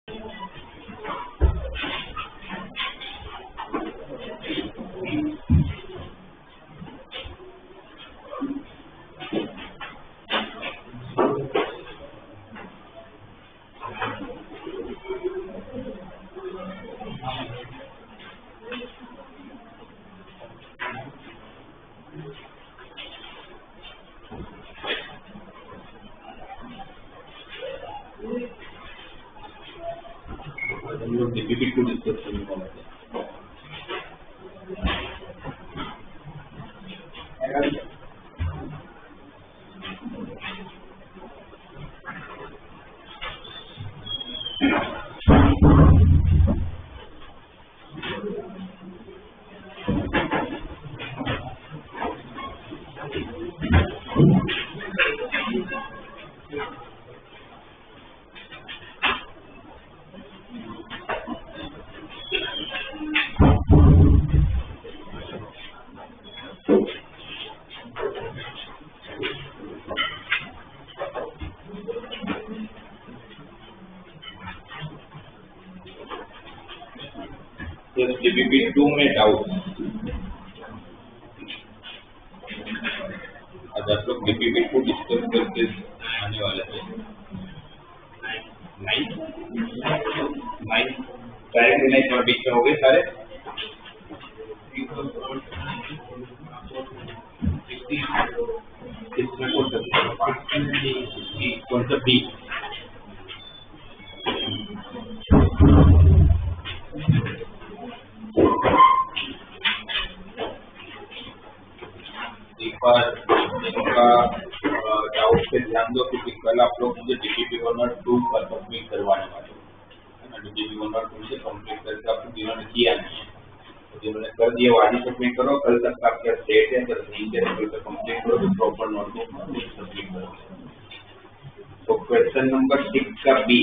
हम लोग डीपीपी को डिस्कस करने वाले हैं। डीपीपी 2 में डाउट आज आप लोग डीपीपी को डिस्कस करके आने वाले थे। नाइन डायरेक्ट नहीं और बीच में हो गए सारे। इसमें कौन सा बी एक बार इनका डाउट से ध्यान दो क्योंकि कल आप लोग मुझे डीपीपी 1 और 2 का कंप्लीट करवाने वाले है ना। डीपीपी 1 और 2 से कंप्लीट करके आपको जिन्होंने किया नहीं है तो जिन्होंने कर दिया वो आज ही सबमिट करो। कल तक का क्या डेट है, अगर नहीं है कल तक कंप्लीट करो तो प्रॉपर नोटबुक में सबमिट करो। तो क्वेश्चन नंबर 6 का बी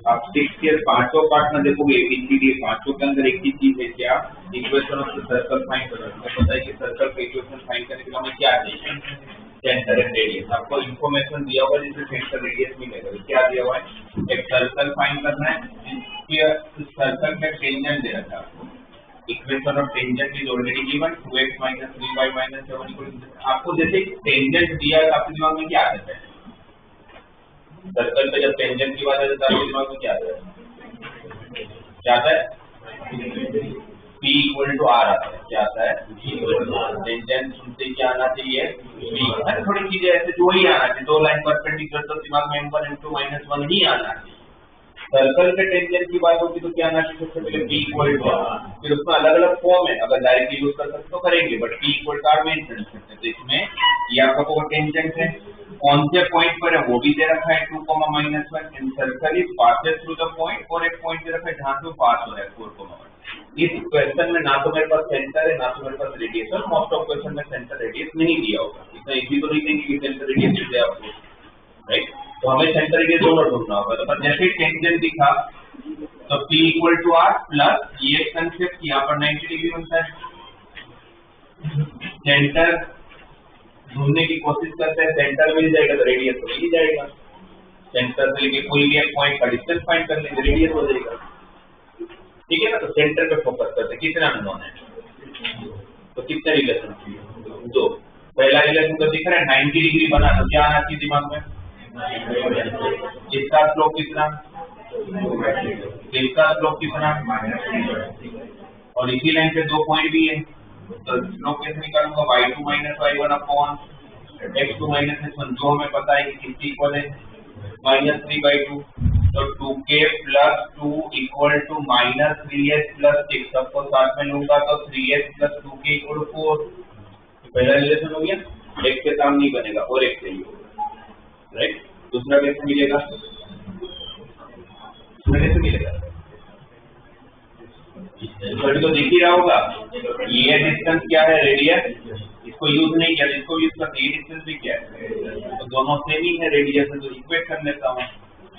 आप 6 के पांचों पार्ट में देखोगे एबीसीडी पांचों के अंदर एक ही चीज है क्या, equation of the circle find करो। आपको पता है कि सर्कल का इक्वेशन फाइंड करने के लिए हमें क्या चाहिए, सेंटर एंड रेडियस। आपको इन्फॉर्मेशन दिया हुआ है जिससे सेंटर रेडियस मिलेगा। क्या दिया हुआ है, एक सर्कल फाइंड करना है जिसके सर्कल का टेंजेंट दे रखा है आपको। Equation of tangent is already given 2x - 3y - 7 आपको जैसे टेंजेंट दिया है आपके दिमाग में क्या आता है, सर्कल पे जब टेंजेंट की बात आती है तो आपके दिमाग में क्या आता है, क्या आता है P = R आता है। क्या आता है टेंजेंट सुनते क्या आना चाहिए P। अरे थोड़ी चीजें ऐसे जो ही आना चाहिए, दो लाइन परपेंडिकुलर तो दिमाग में m1 m2 -1 ही आना चाहिए। सर्कल के टेंजेंट की बात होगी तो क्या आना चाहिए, सबसे पहले P = R। फिर उसमें अलग अलग फॉर्म है, अगर डायरेक्टली यूज कर सकते तो करेंगे बट P = R मेंशन करते हैं। तो इसमें ये आपका टेंजेंट है, कौन से पॉइंट पर है वो भी दे रखा है 2, -1 in circle is passes through the point और एक पॉइंट दे रखा है जहां से पास हो रहा है 4, 1। इस क्वेश्चन में ना तो मेरे पास सेंटर है ना तो मेरे पास रेडियस है। मोस्ट ऑफ क्वेश्चन में सेंटर रेडियस नहीं दिया होगा, इतना इजी तो नहीं देंगे कि सेंटर रेडियस दे आपको, राइट। तो हमें सेंटर रेडियस दोनों ढूंढना होगा। तो जैसे टेंजेंट दिखा तो P = R प्लस ये कंसेप्ट यहाँ पर 90 डिग्री बनता है। सेंटर ढूंढने की कोशिश करते हैं, सेंटर मिल जाएगा तो रेडियस तो मिल जाएगा। सेंटर से लेके कोई भी एक पॉइंट का डिस्टेंस फाइंड कर लेंगे, रेडियस हो जाएगा, ठीक है ना। तो सेंटर पे फोकस करते हैं। कितना नोन है तो कितने रिलेशन चाहिए, 2। पहला रिलेशन तो दिख रहा है 90 डिग्री बना तो क्या आना चाहिए दिमाग में, इसका स्लोप कितना, इसका स्लोप कितना, और इसी लाइन पे 2 पॉइंट भी है तो स्लोप कैसे निकालूंगा, y2 - y1 upon x2 - x1 जो हमें पता है कि किसकी इक्वल है -3/2। तो 2k + 2 = -3s + 6 सबको साथ में लूंगा तो 3s + 2k = 4। पहला रिलेशन हो गया, एक के काम नहीं बनेगा और एक चाहिए, राइट। दूसरा कैसे मिलेगा, कैसे मिलेगा, इसको तो दिख ही रहा होगा। ये डिस्टेंस क्या है, रेडियस, इसको यूज नहीं किया, इसको यूज करते, ये डिस्टेंस भी क्या है, तो दोनों सेम ही है रेडियस। तो इक्वेट कर लेता हूँ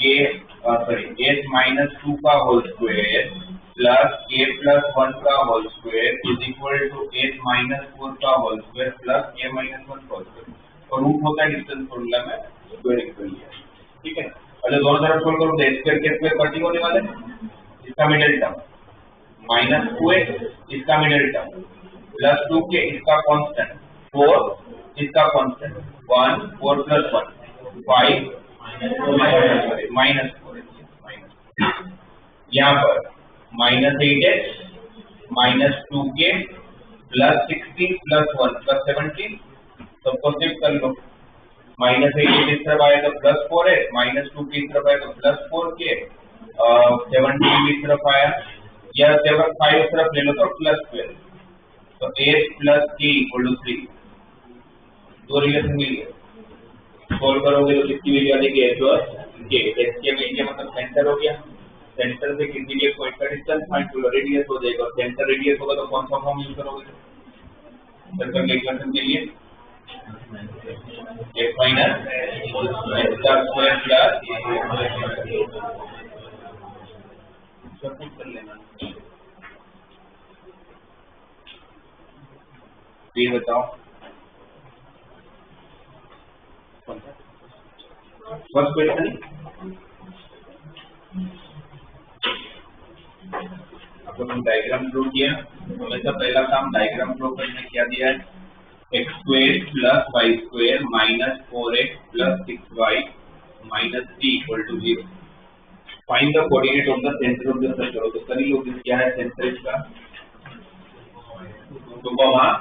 s -2 का होल स्क्वायर प्लस k + 1 का whole square is equal to s - 4 का होल स्क्वायर प्लस k - 1 का होल स्क्वायर। और रूट होता है डिस्टेंस फॉर्मूला में स्क्वायर इक्वल लिया, ठीक है। पहले दोनों तरफ सोल्व करो तो स्क्वायर के स्क्वायर कटिंग होने वाले, इसका मिडिल टर्म माइनस 2x इसका मिडिल टर्म प्लस 2k इसका कांस्टेंट 4 इसका कांस्टेंट 1 4 प्लस 1 5 माइनस 4 यहाँ पर minus 8x minus 2k plus 16 plus 1 plus 17 सबको शिफ्ट कर लो। माइनस 8 इस तरफ आए तो प्लस 4 है, माइनस 2 की तरफ आए तो प्लस 4k, 17 की तरफ आया या 5 इस तरफ ले लो तो प्लस 12, तो 8 प्लस k इक्वल टू 3, दो रिलेशन मिल गए। सोल्व करोगे तो कितनी वैल्यू आ जाएगी, h और k, h के वैल्यू मतलब सेंटर हो गया, सेंटर से किसी के पॉइंट का डिस्टेंस फाइंड करो, रेडियस हो जाएगा, सेंटर रेडियस होगा तो कौन सा फॉर्म यूज करोगे सर्कल के इक्वेशन के लिए, x माइनस h का स्क्वायर प्लस सब कुछ कर लेना। फिर बताओ फर्स्ट क्वेश्चन, अब हम डायग्राम ड्रॉ किया, हमेशा पहला काम डायग्राम ड्रॉ करने क्या दिया है, x square plus y square minus 4x plus 6y minus 3 equal to 0। Find the coordinate of the centre of the circle. तो सभी लोग क्या है सेंटर इसका, तो वहाँ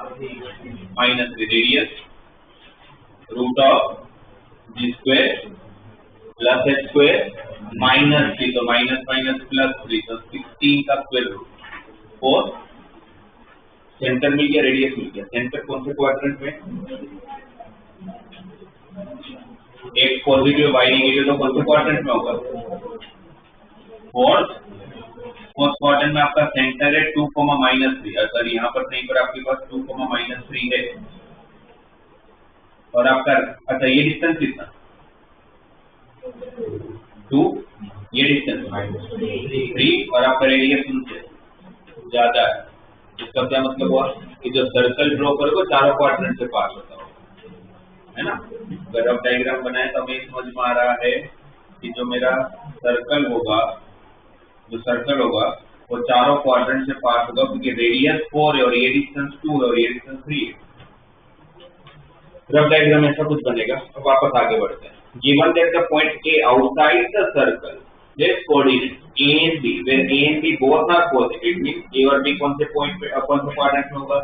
minus radius root of g square plus h square minus 3, तो minus minus plus 3, तो 16 का स्क्वायर रूट और सेंटर मिल गया, रेडियस मिल गया। सेंटर कौन से क्वाड्रेंट में, एक पॉजिटिव वाई नेगेटिव, तो कौन से क्वाड्रेंट में होगा, फोर्थ क्वाड्रेंट में आपका सेंटर है 2, -3, अगर यहाँ पर कहीं पर आपके पास 2, -3 है और आपका अच्छा ये डिस्टेंस कितना 2, ये डिस्टेंस 3 और आपका रेडियस उनसे ज्यादा है। इसका क्या मतलब हुआ कि जो सर्कल ड्रॉ करोगे चारों क्वाड्रेंट से पास होता होगा, है ना। अगर अब डायग्राम बनाए तो हमें समझ में आ रहा है कि जो मेरा सर्कल होगा, जो सर्कल होगा वो चारों क्वाड्रेंट से पास होगा, क्योंकि रेडियस 4 है और ये डिस्टेंस 2 है और ये डिस्टेंस 3 है। रफ डायग्राम ऐसा कुछ बनेगा। अब वापस आगे बढ़ते हैं। Given that the point A outside the circle, this coordinate A and B, where A and B both are positive, means A और B कौन से पॉइंट पे कौन से क्वाड्रेंट में होगा,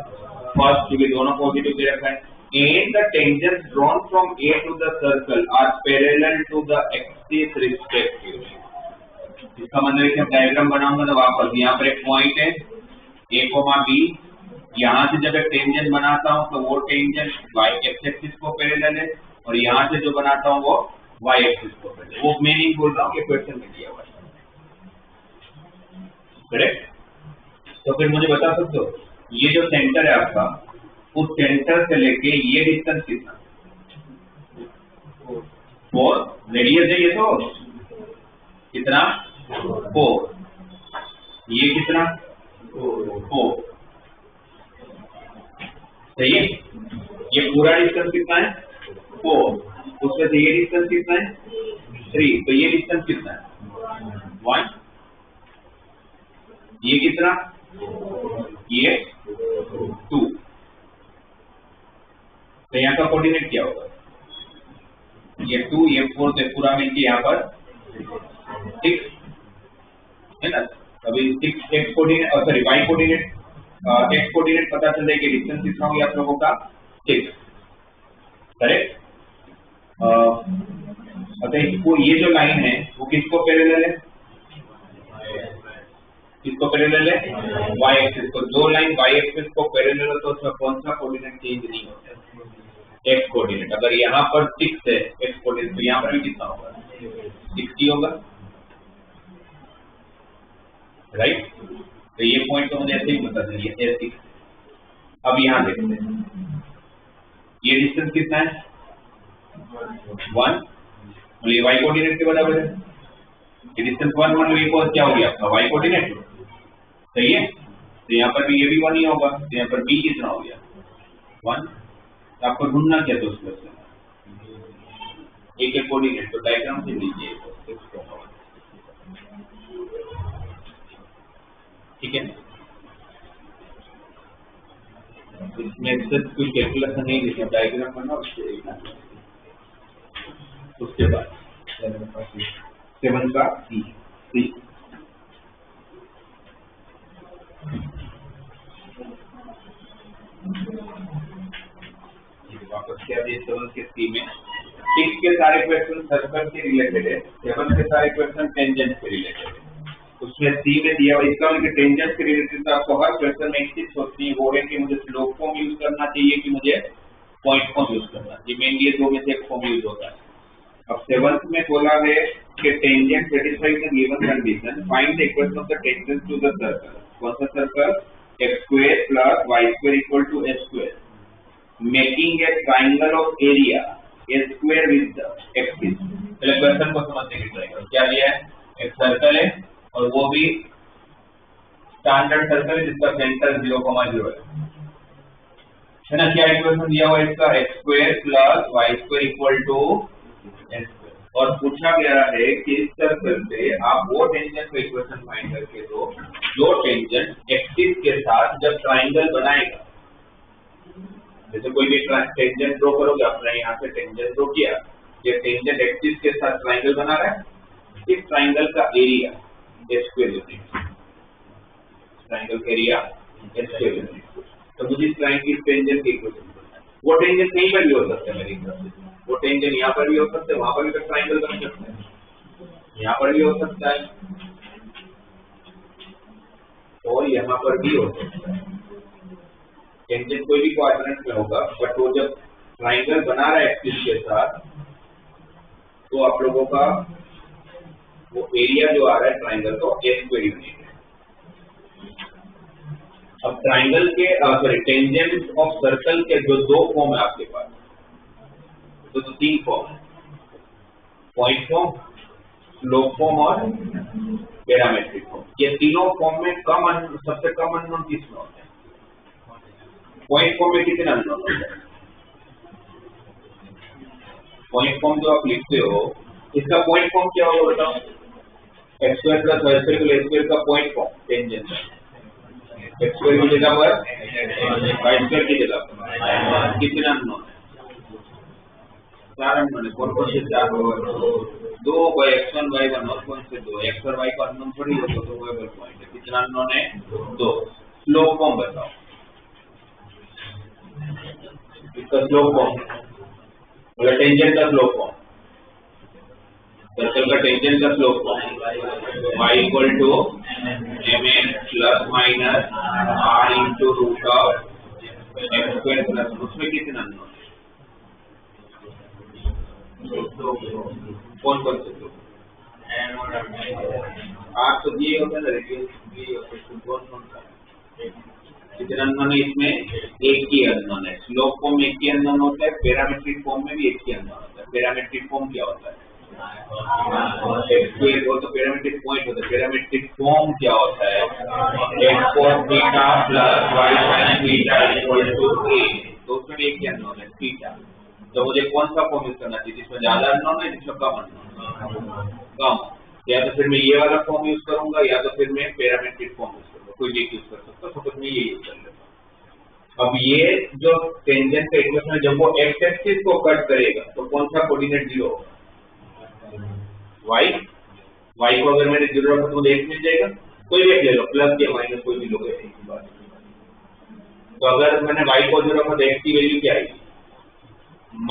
फर्स्ट, क्योंकि दोनों पॉजिटिव दे रखा है। And the tangents drawn from A to the circle are parallel to the axis respectively। इसका मतलब है कि डायग्राम बनाऊंगा तो वापस यहाँ पर एक पॉइंट है A, B, यहाँ से जब एक टेंजेंट बनाता हूँ तो वो टेंजेंट y एक्सिस को पैरेलल है और यहाँ से जो बनाता हूँ वो y एक्सिस को पैरेलल। वो मैं नहीं बोल रहा हूँ कि क्वेश्चन में दिया हुआ है, करेक्ट। तो फिर मुझे बता सकते हो ये जो सेंटर है आपका, उस सेंटर से लेके ये डिस्टेंस कितना, 4, रेडियस है ये तो कितना 4, ये कितना 4, सही है। ये पूरा डिस्टेंस कितना है 4, उसमें से ये डिस्टेंस कितना है 3, तो ये डिस्टेंस कितना है 1, ये कितना, ये 2, तो यहाँ का कोऑर्डिनेट क्या होगा, ये 2, ये 4, तो पूरा मिलके यहाँ पर 6 है ना। अभी 6 x कोऑर्डिनेट और sorry y coordinate, x coordinate पता चल जाएगा, डिस्टेंस कितना हो गया आप लोगों का 6, करेक्ट। अच्छा इसको ये जो लाइन है वो किसको पैरेलल है, किसको पैरेलल है, y एक्सिस को। जो लाइन y एक्सिस को पैरेलल है तो उसमें कौन सा कोऑर्डिनेट चेंज नहीं होता, x कोऑर्डिनेट। अगर यहाँ पर 6 है x कोऑर्डिनेट तो यहाँ पर भी कितना होगा 60 होगा, राइट। तो ये पॉइंट तो मुझे ऐसे ही पता चलिए ऐसे। अब यहाँ देखते हैं ये डिस्टेंस कितना है 1, मतलब ये y कोऑर्डिनेट के बराबर है। ये डिस्टेंस 1 मतलब ये क्या हो गया आपका y कोऑर्डिनेट, सही है। तो यहाँ पर भी ये भी 1 ही होगा, तो यहाँ पर b कितना हो गया 1। तो आपको ढूंढना क्या दोस्तों, एक एक कोऑर्डिनेट, तो डायग्राम से लीजिए ठीक है। इसमें सिर्फ कोई कैलकुलेशन नहीं लिखना, डायग्राम बना उसके बाद 7 का सी वापस क्या दिए 7 के सी में 6 के सारे क्वेश्चन सर्कल के रिलेटेड है, 7 के सारे क्वेश्चन टेंजेंट से रिलेटेड है। उसमें सी में दिया हुआ इसका मतलब टेंजेंट से रिलेटेड तो आपको हर क्वेश्चन में एक चीज सोचनी है, वो है कि मुझे स्लोप फॉर्म यूज करना चाहिए कि मुझे पॉइंट फॉर्म यूज करना चाहिए। मेनली ये दो में से एक फॉर्म यूज होता है। अब 7th में बोला है कि tangent satisfies the given condition, find the equation of the tangent to the circle. कौन सा circle? x square plus y square equal to s square, making a triangle of area a square with the axis. पहले question को समझने की try करो। क्या दिया है? एक सर्कल है और वो भी स्टैंडर्ड सर्कल है जिसका सेंटर 0,0 है ना। क्या इक्वेशन दिया हुआ है इसका? x square plus y square equal to s square, और पूछा गया है कि इस सर्कल पे आप वो टेंजेंट का इक्वेशन फाइंड करके दो जो टेंजेंट एक्सिस के साथ जब ट्रायंगल बनाएगा। जैसे कोई भी टेंजेंट ड्रॉ करोगे, आपने यहाँ से टेंजेंट ड्रॉ किया, ये टेंजेंट एक्सिस के साथ ट्रायंगल बना रहा है, इस ट्रायंगल का area s square unit, triangle का एरिया s स्क्वायर यूनिट। तो मुझे इस ट्रायंगल की टेंजेंट की इक्वेशन बनाना है। वो टेंजेंट कहीं पर भी हो सकता है मेरी तरफ से, वो टेंजेंट यहाँ पर भी हो सकता है, वहां पर भी ट्रायंगल बन सकता है, यहाँ पर भी हो सकता है और यहाँ पर भी हो सकता है। टेंजेंट कोई भी क्वाड्रेंट में होगा, बट वो जब ट्रायंगल बना रहा है एक्सिस के साथ तो आप लोगों का वो एरिया जो आ रहा है ट्रायंगल का s स्क्वायर यूनिट है। अब ट्रायंगल के सॉरी टेंजेंट ऑफ सर्कल के जो दो फॉर्म है आपके पास, तो 3 फॉर्म है, पॉइंट फॉर्म, स्लोप फॉर्म और पैरामेट्रिक फॉर्म। ये तीनों फॉर्म में सबसे कम अननोन किसमें होता है? पॉइंट फॉर्म में कितने अननोन होते हैं? पॉइंट फॉर्म जो आप लिखते हो, इसका पॉइंट फॉर्म क्या होगा बताओ? x square plus y square equal square का point form tangent x square की जगह पर y स्क्वायर की जगह पर कितने अननोन है? 4 अननोन है। कौन कौन से 4 होगा? 2 बाय x1 y1 और कौन से 2? x और y को अननोन थोड़ी होगा, तो वो पॉइंट है। कितना अननोन है? 2। स्लोप फॉर्म बताओ, इसका स्लोप फॉर्म मतलब टेंजेंट का स्लोप फॉर्म, सर्कल का टेंजेंट का slope form y equal to mn plus minus r into root of x square plus, उसमें कितना अननोन है? कौन कौन से दो? r तो दिए होता है ना, रेडियस दिए होते हैं, कौन कौन सा कितना अननोन है? इसमें एक ही अननोन है। स्लोप फॉर्म में एक ही अननोन होता है, पैरामीट्रिक फॉर्म में भी एक ही अननोन होता है। पैरामीट्रिक फॉर्म क्या होता है? x स्क्वायर हो तो पैरामीट्रिक पॉइंट होता है। पैरामीट्रिक फॉर्म क्या होता है? x cos theta plus y sin theta equal to a, तो उसमें एक ही अननोन है थीटा। तो मुझे कौन सा फॉर्म यूज करना चाहिए जिसमें ज्यादा अननोन है, जिसमें कम अननोन? कम। या तो फिर मैं ये वाला फॉर्म यूज करूंगा या तो फिर मैं पैरामीट्रिक फॉर्म यूज करूंगा, कोई भी यूज कर सकता हूं, तो फिर मैं ये यूज कर लेता हूं। अब ये जो टेंजेंट का इक्वेशन है, जब वो x एक्सिस को कट करेगा तो कौन सा कोऑर्डिनेट 0 होगा? y को अगर मैंने 0 रखा तो x मिल जाएगा, कोई भी ले लो, प्लस या माइनस कोई भी लोगे एक ही बात। तो अगर मैंने y को 0 रखा तो x की वैल्यू क्या आएगी?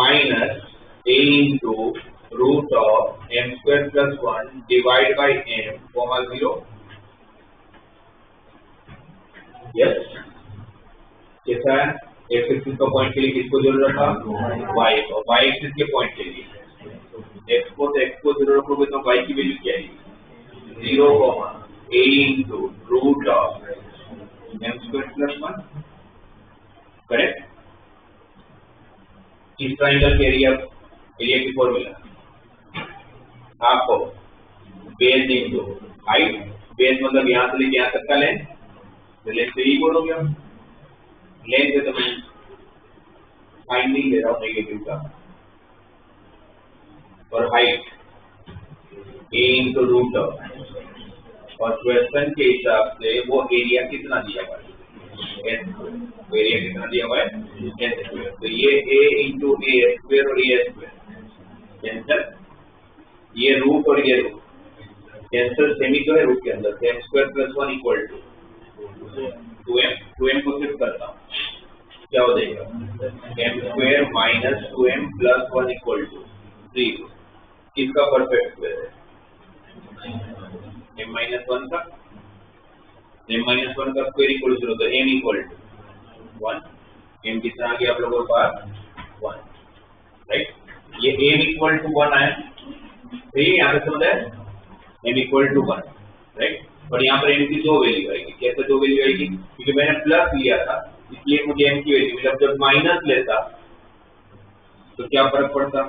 Minus a into root of m square plus 1 divide by m comma 0। Yes, कैसा है? x एक्सिस का पॉइंट के लिए किसको 0 रखा? y को। y एक्सिस के पॉइंट के लिए x को 0 रखोगे तो y की वैल्यू क्या आएगी? 0 comma a into root of m square plus 1। Correct. इस ट्रायंगल के एरिया की फॉर्मूला आपको बेस इंटू हाइट, बेस मतलब यहाँ से लेके यहाँ तक का लेंथ, लेंथ से ही बोलोगे हम, लेंथ से तो मैं साइन नहीं दे रहा हूँ नेगेटिव का, और height a into root of, और क्वेश्चन के हिसाब से वो एरिया कितना दिया हुआ है, एरिया कितना दिया हुआ है, s स्क्वायर। तो ये a इंटू ए स्क्वायर और ए स्क्वायर कैंसल, ये रूट और ये रूट कैंसल, सेमी तो है रूट के अंदर, m square plus 1 equal to 2m को शिफ्ट करता हूँ, क्या हो जाएगा m square minus 2m plus 1 equal to 0। किसका परफेक्ट स्क्वायर है, m माइनस 1 का, m माइनस 1 का स्क्वायर इक्वल टू 0, तो m इक्वल टू 1, m कितना आ गया आप लोगों के पास 1, राइट। ये m इक्वल टू 1 आया, तो ये यहाँ पे समझ है m इक्वल टू 1, राइट। और यहाँ पर m की दो वैल्यू आएगी, कैसे दो वैल्यू आएगी, क्योंकि मैंने प्लस लिया था इसलिए मुझे m की वैल्यू मिला, जब माइनस लेता तो क्या फर्क पड़ता,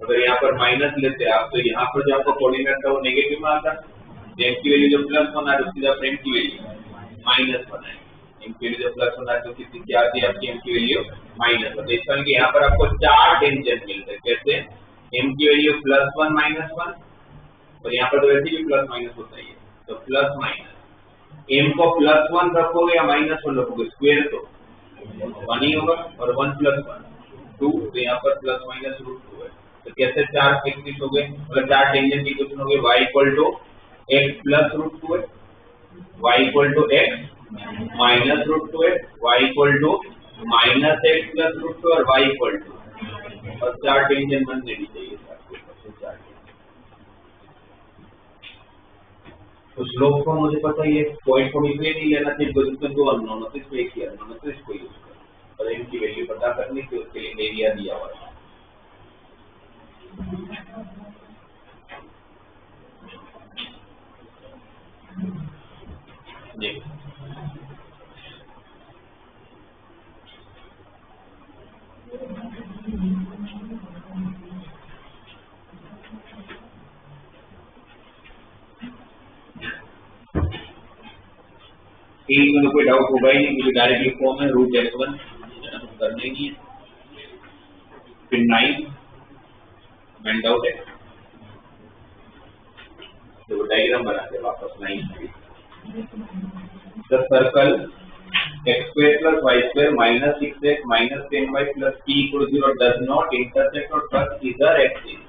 अगर यहाँ पर माइनस लेते आप तो यहाँ पर जो आपका कोऑर्डिनेट था वो नेगेटिव में आता, m की वैल्यू जब प्लस 1 आ रही है m की वैल्यू माइनस 1 है, m की वैल्यू जब प्लस 1 आ तो कितनी क्या आती है आपकी m की वैल्यू माइनस 1। इसका मतलब यहाँ पर आपको चार टेंजेंट मिलते हैं, कैसे m की वैल्यू प्लस 1 माइनस 1, और यहाँ पर तो वैसे भी प्लस माइनस होता ही है, तो प्लस माइनस m को प्लस 1 रखोगे या माइनस 1 रखोगे, स्क्वायर तो 1 ही होगा, और 1 प्लस 1 2, तो यहाँ पर प्लस माइनस रूट 2 है। तो कैसे चार इक्वेशन हो गए, मतलब चार टेंजेंट इक्वेशन हो गए, y equal to x plus root 2 है, y equal to x minus root 2 है, y equal to minus x plus root 2 और y इक्वल टू, और चार टेंजेंट बनने भी चाहिए चार। तो स्लोप को मुझे पता ही है, पॉइंट को इसलिए नहीं लेना चाहिए क्योंकि दो अननोन होते हैं, इसमें एक ही अननोन है, तो इसको यूज करें, और इनकी वैल्यू पता करनी थी, उसके लिए एरिया दिया हुआ है। में कोई डाउट होगा ही नहीं, क्योंकि डायरेक्टली फॉर्म है रूट x1 करने की है। फिर 9 मेंट आउट है, तो डायग्राम बनाते हैं वापस 9 the circle x square plus y square minus 6x minus 10y plus p equal to 0 does not intersect or touch either axis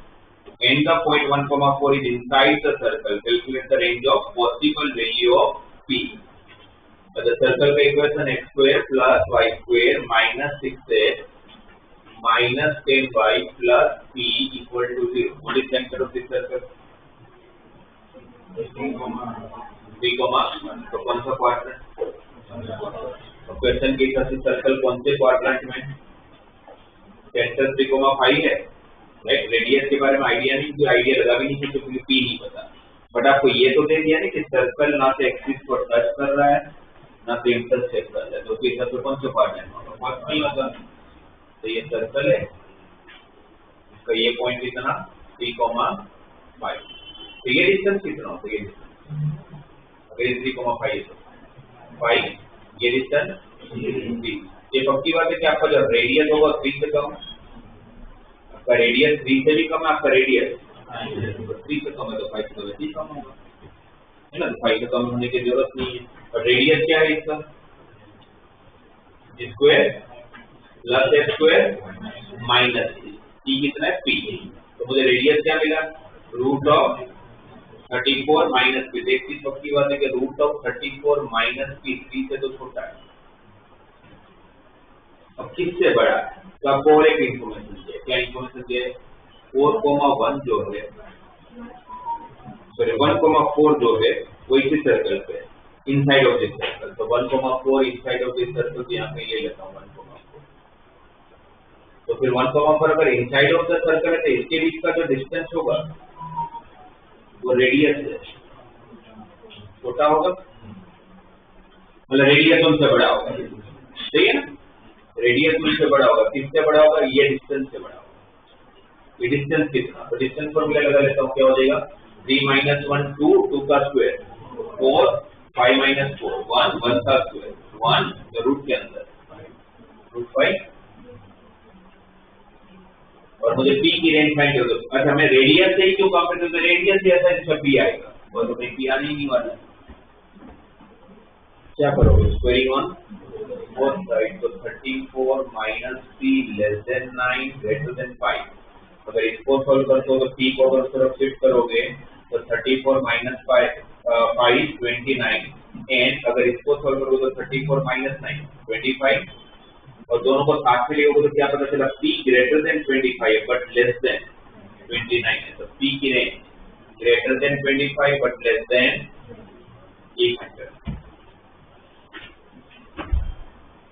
and the point 1,4 is inside the circle. Calculate the range of possible value of p. The circle का equation x square plus y square minus 6x minus 10y plus p equal to 0. What is center of this circle? 3, तो कौन सा quadrant? Question के हिसाब से circle कौन से quadrant में? सेंटर 3,5 है, राइट। रेडियस के बारे में आइडिया नहीं, कोई आइडिया लगा भी नहीं क्योंकि पी नहीं पता, बट आपको ये तो दे दिया नहीं कि सर्कल ना तो एक्सिस को टच कर रहा है ना तो इंटरसेक्ट कर रहा है, तो उसके हिसाब से कौन सा क्वाड्रेंट होगा? फर्स्ट नहीं होगा। तो ये सर्कल है, इसका ये पॉइंट कितना 3,5, तो ये डिस्टेंस कितना होता है? ये अगर 3,5 है तो 5, ये डिस्टेंस 3। ये पक्की बात है कि आपका जो रेडियस होगा 3 से कम, आपका रेडियस 3 से भी कम है, आपका रेडियस 3 से कम है, तो 5 से वैसे ही कम होगा, है ना। तो 5 से कम होने की जरूरत नहीं है। और रेडियस क्या है इसका? Square plus x square minus t कितना है? पी। तो मुझे रेडियस क्या मिला? Root of 34 minus p. एक चीज पक्की बात है कि रूट ऑफ 34 माइनस पी 3 से तो छोटा है। अब किससे बड़ा है? तो आपको और एक इंफॉर्मेशन चाहिए। क्या इंफॉर्मेशन चाहिए? 4,1 जो है, सॉरी 1,4 जो है वो इसी सर्कल पे इनसाइड ऑफ दिस सर्कल। तो 1,4 इनसाइड ऑफ दिस सर्कल, यहाँ पे ये लेता हूँ 1,4। तो फिर 1,4 अगर इनसाइड ऑफ द सर्कल है तो इसके बीच का जो डिस्टेंस होगा वो रेडियस है, छोटा होगा, मतलब रेडियस उनसे बड़ा होगा, ठीक है ना। रेडियस उनसे बड़ा होगा, किससे बड़ा होगा? ये डिस्टेंस से बड़ा होगा। ये डिस्टेंस कितना? तो डिस्टेंस फॉर्मूला लगा लेता हूँ, क्या हो जाएगा? 3 - 1 2, 2 का स्क्वायर 4, 5 - 4 1, 1 का स्क्वायर 1, रूट के अंदर रूट 5, और मुझे पी की रेंज फाइंड करो। अच्छा मैं रेडियस से ही क्यों काम करता हूँ, रेडियस से ऐसा इसका पी आएगा, और तो पी आने ही नहीं वाला है। क्या करोगे, स्क्वायरिंग ऑन बोथ साइड, तो 34 minus P less than 9 greater than 5। अगर इसको सॉल्व करते हो तो पी को अगर तरफ शिफ्ट करोगे तो 34 माइनस 5 29, एंड अगर इसको सॉल्व करोगे तो 34 माइनस 9 25, और दोनों को साथ में लेओगे तो क्या पता चला, p greater than 25 but less than 29 है। तो p की range greater than 25 but less than 800।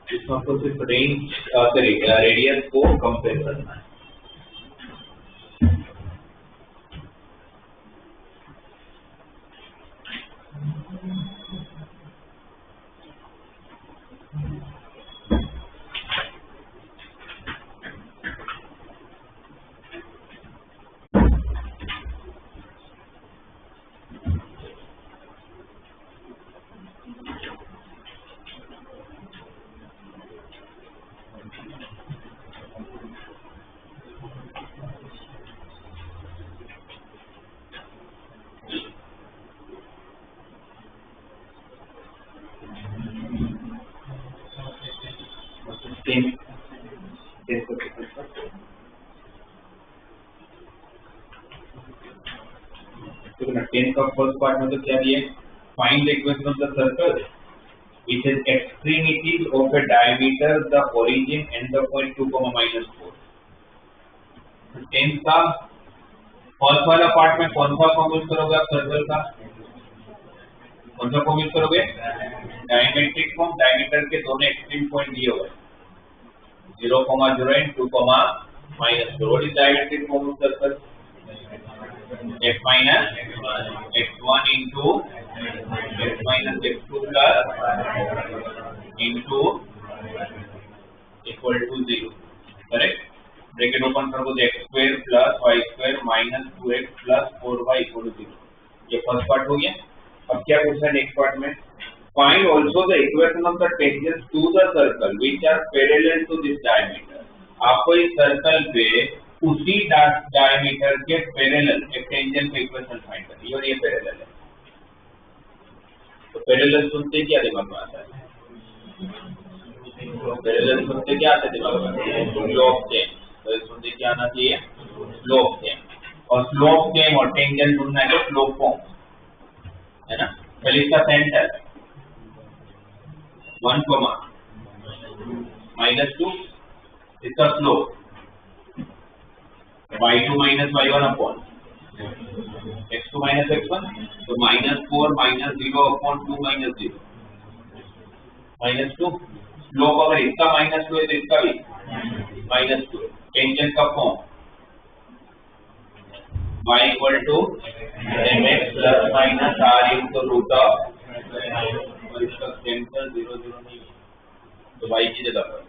इसमें आपको सिर्फ रेंज रेडियस को कंपेयर करना है। टेन का फर्स्ट पार्ट में तो क्या दिए, find the equation of the circle which is extremities of a diameter, the origin and the point 2, -4। Ten का फर्स्ट वाला पार्ट में कौन सा फॉर्म यूज करोगे आप सर्कल का, कौन सा फॉर्म यूज करोगे, डायमेट्रिक फॉर्म। डायमीटर के दोनों एक्सट्रीम पॉइंट दिए हुए 0, 0 and 2, -4। What is diametric form of circle, x minus x1 into x minus x2 plus into equal to 0, correct. Bracket open करो तो x square plus y square minus 2x plus 4y equal to 0। ये first part हो गया। अब क्या पूछा है next part में, find also the equation of the tangents to the circle which are parallel to this diameter. आपको इस सर्कल पे उसी डायमीटर के पैरेलल एक टेंजेंट इक्वेशन फाइंड करनी है, और ये पैरेलल है। तो पैरेलल सुनते क्या दिमाग में आता है, पैरेलल सुनते क्या आता है दिमाग में, स्लोप चेन। तो सुनते क्या आना चाहिए, स्लोप चेन। और स्लोप चेन और टेंजेंट ढूंढना है तो स्लोप फॉर्म है ना। पहले इसका सेंटर 1, -2, इसका slope y2 minus y1 upon x2 minus x1, तो -4 -0 upon 2 minus 0 -2। स्लोप अगर इसका -2 है तो इसका भी -2। टेंजेंट का form y equal to mx plus minus r into root of, और इसका सेंटर 0 0 नहीं है तो y की जगह पर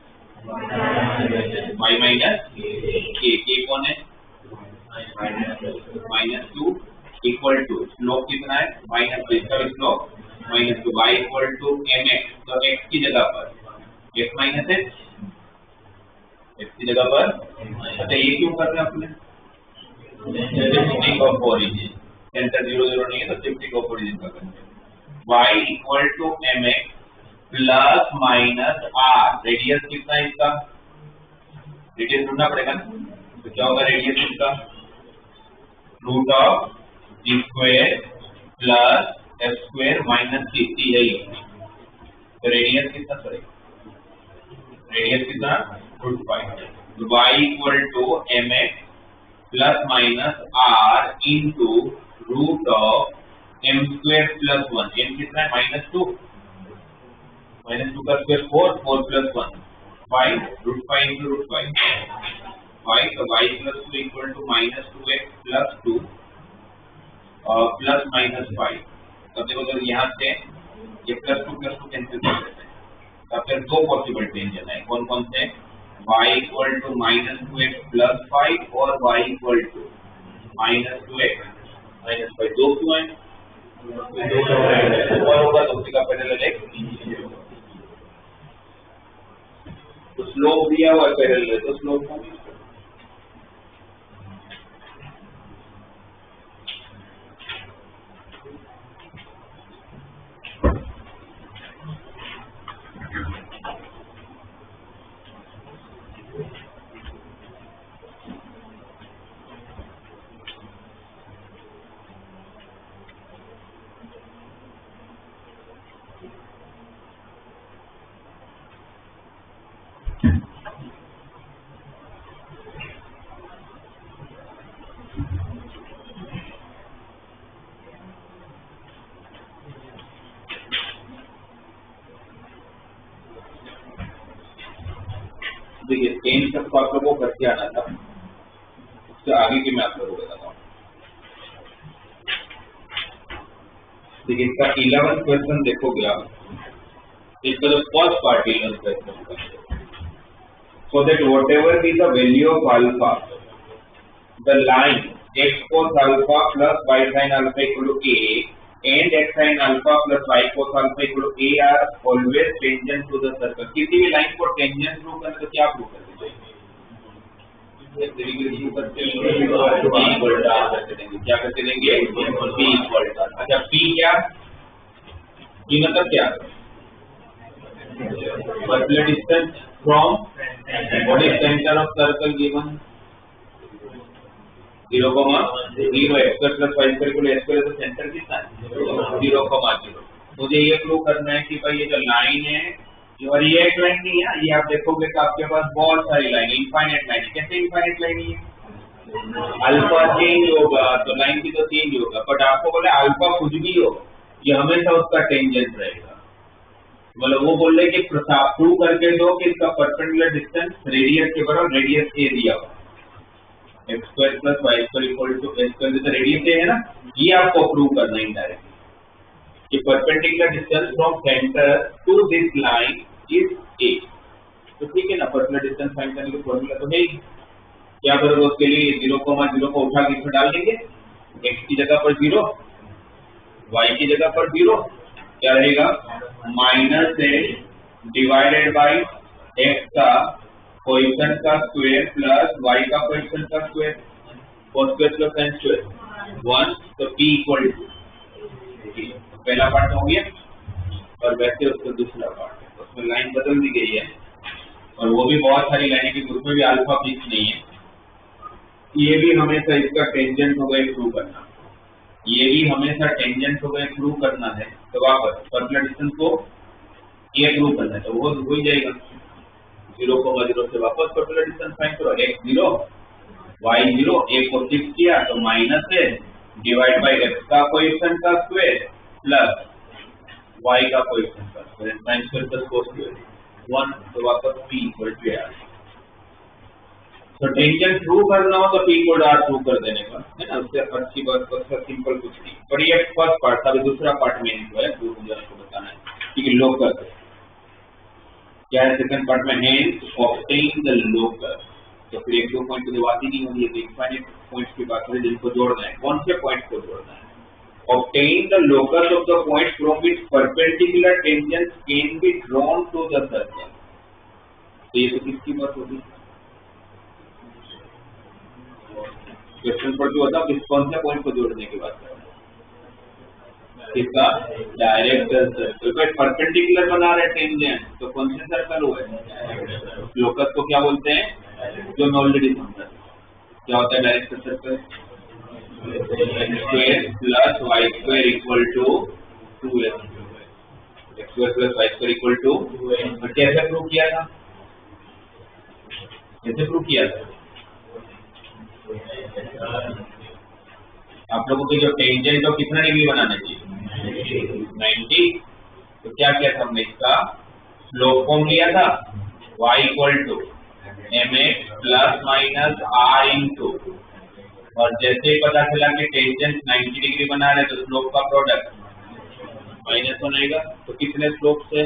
y minus k कौन है, -2 इक्वल टू स्लोप कितना है, -2, इसका slope -2, y equal to mx, तो x की जगह पर x माइनस x की जगह पर। अच्छा ये क्यों कर रहे हैं अपने, शिफ्टिंग ऑफ ओरिजिन, सेंटर 0 0 नहीं है तो शिफ्टिंग ऑफ ओरिजिन का करते हैं। y equal to mx plus minus r, radius कितना है इसका, रेडियस ढूंढना पड़ेगा ना। तो क्या होगा रेडियस इसका, root of g square plus f square minus c है। तो रेडियस कितना, सॉरी रेडियस कितना, √5। y equal to mx plus minus r into root of m square plus 1, m कितना है -2, -2 का स्क्वायर 4, 4 प्लस 1 5, √5 इंटू √5 y, तो y प्लस 2 equal to -2x plus 2 plus -5। तो देखो तो यहाँ से ये प्लस 2 कैंसिल कर देते हैं। तो फिर दो पॉसिबल टेंजेंट है, कौन कौन से, y equal to -2x plus 5 और y equal to -2x minus 5। दो क्यों है, ऊपर होगा तो उसका पैरेलल x, तो स्लोप दिया हुआ है पैरेलल, तो स्लोप फॉर्म यूज करो। देखिए 10 तक तो आप लोगों को करके आना था, उससे आगे की मैं आप लोगों को बताता हूँ। देखिए इसका 11th क्वेश्चन देखोगे आप, इसका जो फर्स्ट पार्ट 11th क्वेश्चन का, so that whatever be the value of alpha, the line x cos alpha plus y sin alpha equal to a and x sin alpha plus y cos alpha equal to a are always tangent to the circle। किसी भी line को tangent prove करने तो क्या prove करते हैं? क्या करके देंगे? p equal to. अच्छा p क्या? p मतलब क्या? Particular distance from what is centre of circle given 0, 0 x plus y square equal to s square, तो सेंटर कितना है? 0, 0। मुझे ये प्रूव करना है कि भाई ये जो लाइन है, और ये एक लाइन नहीं है, ये आप देखोगे कि आपके पास बहुत सारी लाइन, इनफाइनाइट लाइन। कैसे इनफाइनाइट लाइन है? अल्फा चेंज होगा तो लाइन भी तो चेंज होगा, बट आपको बोले अल्फा कुछ भी हो, ये हमेशा उसका टेंजेंट रहेगा। मतलब वो बोल रहे कि प्रूव करके दो कि इसका परपेंडिकुलर डिस्टेंस रेडियस के बराबर, रेडियस ए दिया हुआ x square plus y square equal to s square, तो रेडियस ए है ना, ये आपको प्रूव करना है इनडायरेक्ट कि perpendicular distance from centre to this line is a। तो ठीक है ना, परपेंडिकुलर डिस्टेंस फाइंड करने की फॉर्मूला तो है ही। क्या करोगे उसके लिए? 0, 0 को उठा के इसमें डाल देंगे, x की जगह पर 0, y की जगह पर 0, क्या रहेगा? Minus A divided by x का कोएफिशिएंट का स्क्वायर प्लस y का कोएफिशिएंट का square, cos square plus sin square 1। तो p इक्वल टू, पहला पार्ट हो गया। और वैसे उसका दूसरा पार्ट है, उसमें लाइन बदल दी गई है, और वो भी बहुत सारी लाइनें की, उसमें भी अल्फा फिक्स नहीं है। ये भी हमेशा इसका टेंजेंट होगा प्रूव करना, ये भी हमेशा टेंजेंट होगा प्रूव करना है। तो वापस पर्टिकुलर डिस्टेंस को ये प्रूव करना है, तो वो हो ही जाएगा 0, 0 से वापस पर्टिकुलर डिस्टेंस फाइंड करो, x 0 y 0, a को फिक्स किया तो माइनस है डिवाइड बाय x का कोएफिशिएंट का स्क्वायर प्लस y का कोएफिशिएंट का square, sin square plus cos square 1। तो वापस p इक्वल टू r। तो टेंजेंट प्रूव करना हो तो p equal to r prove कर देने का है ना, उससे अच्छी बात, उससे सिंपल कुछ नहीं। पर ये फर्स्ट पार्ट था, अभी दूसरा पार्ट में है प्रूव करने को बताना है, ठीक है। लोकस क्या है सेकंड पार्ट में? Hence obtain the locus. तो फिर एक दो पॉइंट तो बात ही नहीं होगी, इनफाइनाइट पॉइंट्स की बात है जिनको जोड़ना है। कौन से पॉइंट को जोड़ना है? Obtain the locus of the point from which perpendicular tangent can be drawn to the circle. तो ये तो किसकी बात होगी? क्वेश्चन पर जो होता है कौन से पॉइंट को जोड़ने की बात है? किसका? Direct circle. तो परपेंडिकुलर बना रहे टेंजेंट, तो कौन से सर्कल हुए? लोकस को क्या बोलते हैं? जो मैं ऑलरेडी समझा। क्या होता है direct circle? x square plus y square equal to 2x, x square plus y square equal to. कैसे प्रूव किया था? कैसे प्रूव किया था? आप लोगों के जो टेंजेंट हो कितना डिग्री बनाना चाहिए? 90। तो क्या किया था हमने? इसका स्लोप फॉर्म लिया था, y equal to mx plus minus r into, और जैसे ही पता चला कि टेंजेंट 90 डिग्री बना रहे तो स्लोप का प्रोडक्ट माइनस बनेगा। तो कितने स्लोप से?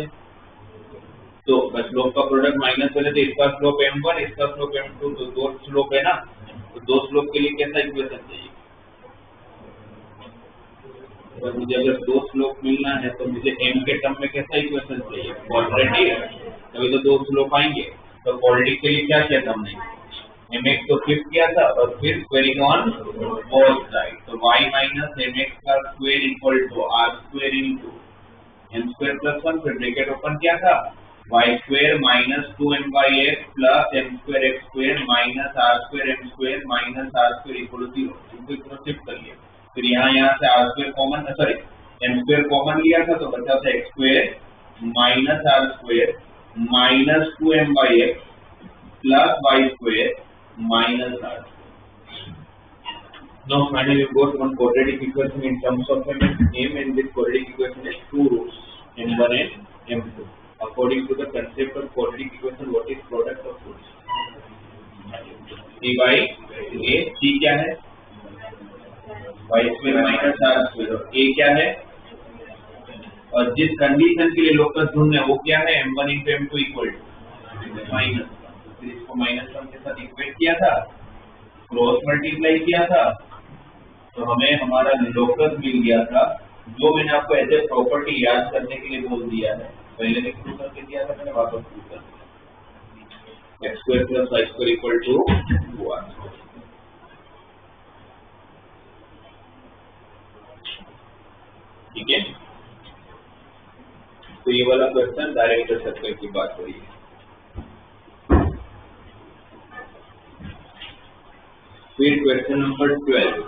तो स्लोप का प्रोडक्ट माइनस बने, तो इसका स्लोप m1, इसका स्लोप m2, तो दो स्लोप है ना। तो दो स्लोप के लिए कैसा इक्वेशन चाहिए? तो मुझे अगर दो स्लोप मिलना है तो मुझे m के टर्म में कैसा इक्वेशन चाहिए? क्वाड्रेटिक, तभी तो दो स्लोप आएंगे। तो क्वाड्रेटिक के लिए क्या किया था हमने? mx को फिक्स किया था और फिर स्क्वायरिंग ऑन बोथ साइड। तो y माइनस mx का square equal to r square into m square plus 1, फिर ब्रैकेट ओपन किया था, y square minus 2m by x plus m square x square minus r square m square minus r square equal to 0। इनको इतना shift कर लिया। फिर यहाँ से r square common, sorry m square common लिया था, तो बचा था x square minus r square -2m/x plus y² minus r. Now finally we got one quadratic equation in terms of m, and this quadratic equation has two roots, m1 and m2. According to the concept of quadratic equation, what is product of roots? c by a. c क्या है? y² minus r². और a क्या है? और जिस condition के लिए locus ढूंढना है वो क्या है? m1 into m2 equal to minus. फिर इसको माइनस वन के साथ इक्वेट किया था, क्रॉस मल्टीप्लाई किया था, तो हमें हमारा लोकस मिल गया था, जो मैंने आपको एज ए प्रॉपर्टी याद करने के लिए बोल दिया है. पहले भी प्रूव करके दिया था, मैंने वापस प्रूव कर दिया. x² plus y² equal to 2r. ठीक है. तो ये वाला क्वेश्चन डायरेक्टर सर्कल की बात हो रही है. फिर क्वेश्चन नंबर 12.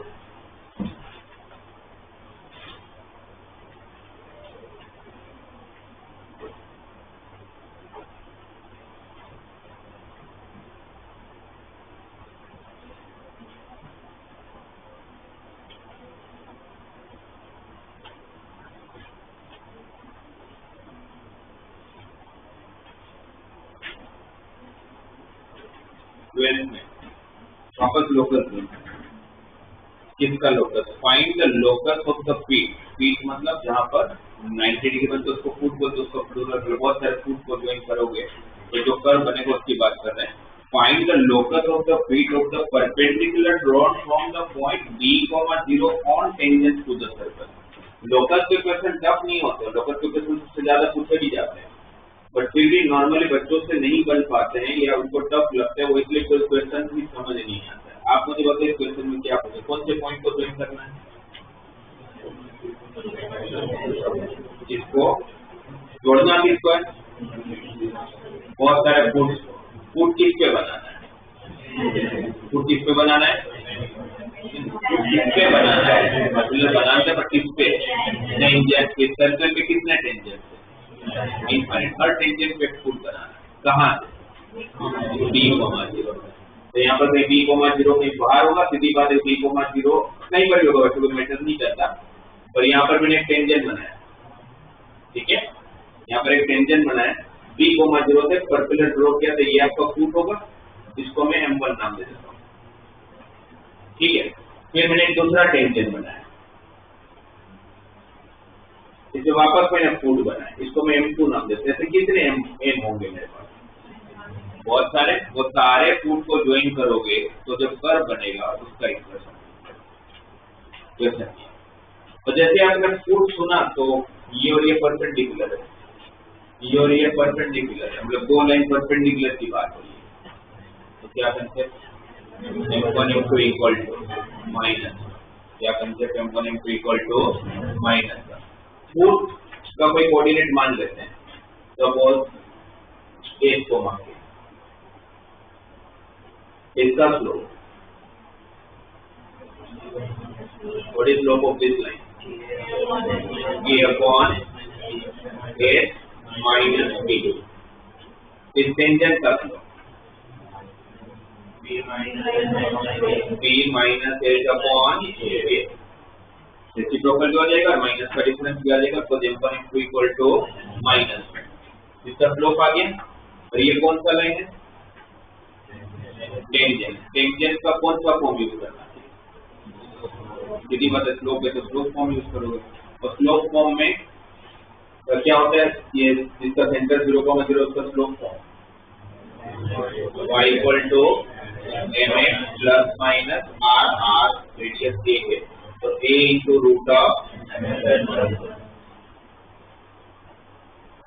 में वापस लोकस किसका locus? Find the locus of the पीट. पीट मतलब जहां पर 90 डिग्री बनते उसको फुट बोलते, उसको प्लूरल. बहुत सारे फुट को ज्वाइन करोगे तो जो कर्व बनेगा उसकी बात कर रहे हैं. Find the locus of the foot of the perpendicular drawn from the point b, 0 on tangent to the circle. Locus के क्वेश्चन टफ नहीं होते, लोकस के क्वेश्चन सबसे ज्यादा पूछे भी जाते हैं, बट फिर भी नॉर्मली बच्चों से नहीं बन पाते हैं या उनको टफ लगता है, वो इसलिए कोई क्वेश्चन भी समझ नहीं आता है. आप मुझे बताइए क्वेश्चन में क्या पूछे, कौन से पॉइंट को ज्वाइन करना है? इसको जोड़ना किसको है? बहुत सारे फुट किस पे बनाना है? फुट किस पे बनाना है? किस पे बनाना है? मतलब बनाना है पर किस पे? टेंजेंट के. सर्कल पे कितने टेंजेंट है? इनफाइनाइट. हर टेंजेंट पे फुट बनाना. कहाँ से? b, 0. तो यहाँ पर कहीं b, 0 कहीं बाहर होगा, सीधी बात है b, 0 कहीं पर भी होगा, वैसे कोई मैटर नहीं करता. पर यहाँ पर मैंने एक टेंजेंट बनाया. ठीक है, यहाँ पर एक टेंजेंट बनाया b, 0 से पर्पेंडिकुलर ड्रॉ किया, तो ये आपका फुट होगा. इसको मैं m1 नाम दे देता हूँ. ठीक है. फिर मैंने एक दूसरा टेंजेंट बनाया, इसे वापस मैंने फुट बनाया, इसको मैं m2 नाम देता हूँ. ऐसे कितने m होंगे मेरे पास? बहुत सारे. वो सारे फुट को ज्वाइन करोगे तो जब कर्व बनेगा उसका इक्वेशन. तो जैसे आपने फुट सुना तो ये और ये परपेंडिकुलर है, ये और ये परपेंडिकुलर है, मतलब दो लाइन परपेंडिकुलर की बात हो रही है. तो क्या concept? m1 m2 equal to minus. क्या concept? m1 m2 equal to minus. Foot का कोई कोऑर्डिनेट मान लेते हैं, सपोज 1 को मान के इसका slope. What is slope of this line? a upon a minus b. इस टेंजेंट का slope b minus h upon a. Reciprocal जो आ जाएगा, माइनस का डिफरेंस भी आ जाएगा, तो m1 m2 equal to minus. इसका स्लोप आ गया. और ये कौन सा लाइन है? टेंजेंट. टेंजेंट का कौन सा फॉर्म यूज करना है? यदि मतलब स्लोप है तो स्लोप फॉर्म यूज करोगे. और स्लोप फॉर्म में तो क्या होता है? ये जिसका सेंटर 0,0 उसका slope form y equal to mx plus minus r radius a है, तो a इंटू रूट ऑफ.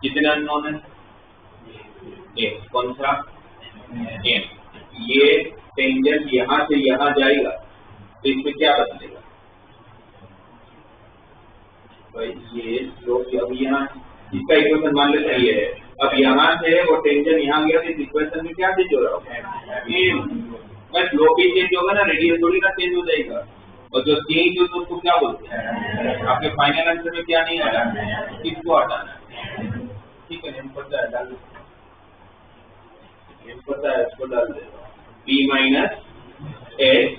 कितने अननोन है? a. कौन सा? m. ये टेंजेंट यहाँ से यहाँ जाएगा तो इसमें क्या बदलेगा? भाई ये स्लोप अब यहाँ इसका इक्वेशन मान लेते हैं ये है. अब यहाँ से वो टेंजेंट यहाँ गया तो इस इक्वेशन में क्या चेंज हो रहा होगा? बस स्लोप ही चेंज होगा ना, रेडियस थोड़ी ना चेंज हो जाएगा. और जो चेंज हो तो उसको क्या बोलते हैं? आपके फाइनल आंसर में क्या नहीं आ रहा? किसको हटाना है? ठीक है, हम पता है डाल. ये पता है, इसको डाल देता हूँ b minus h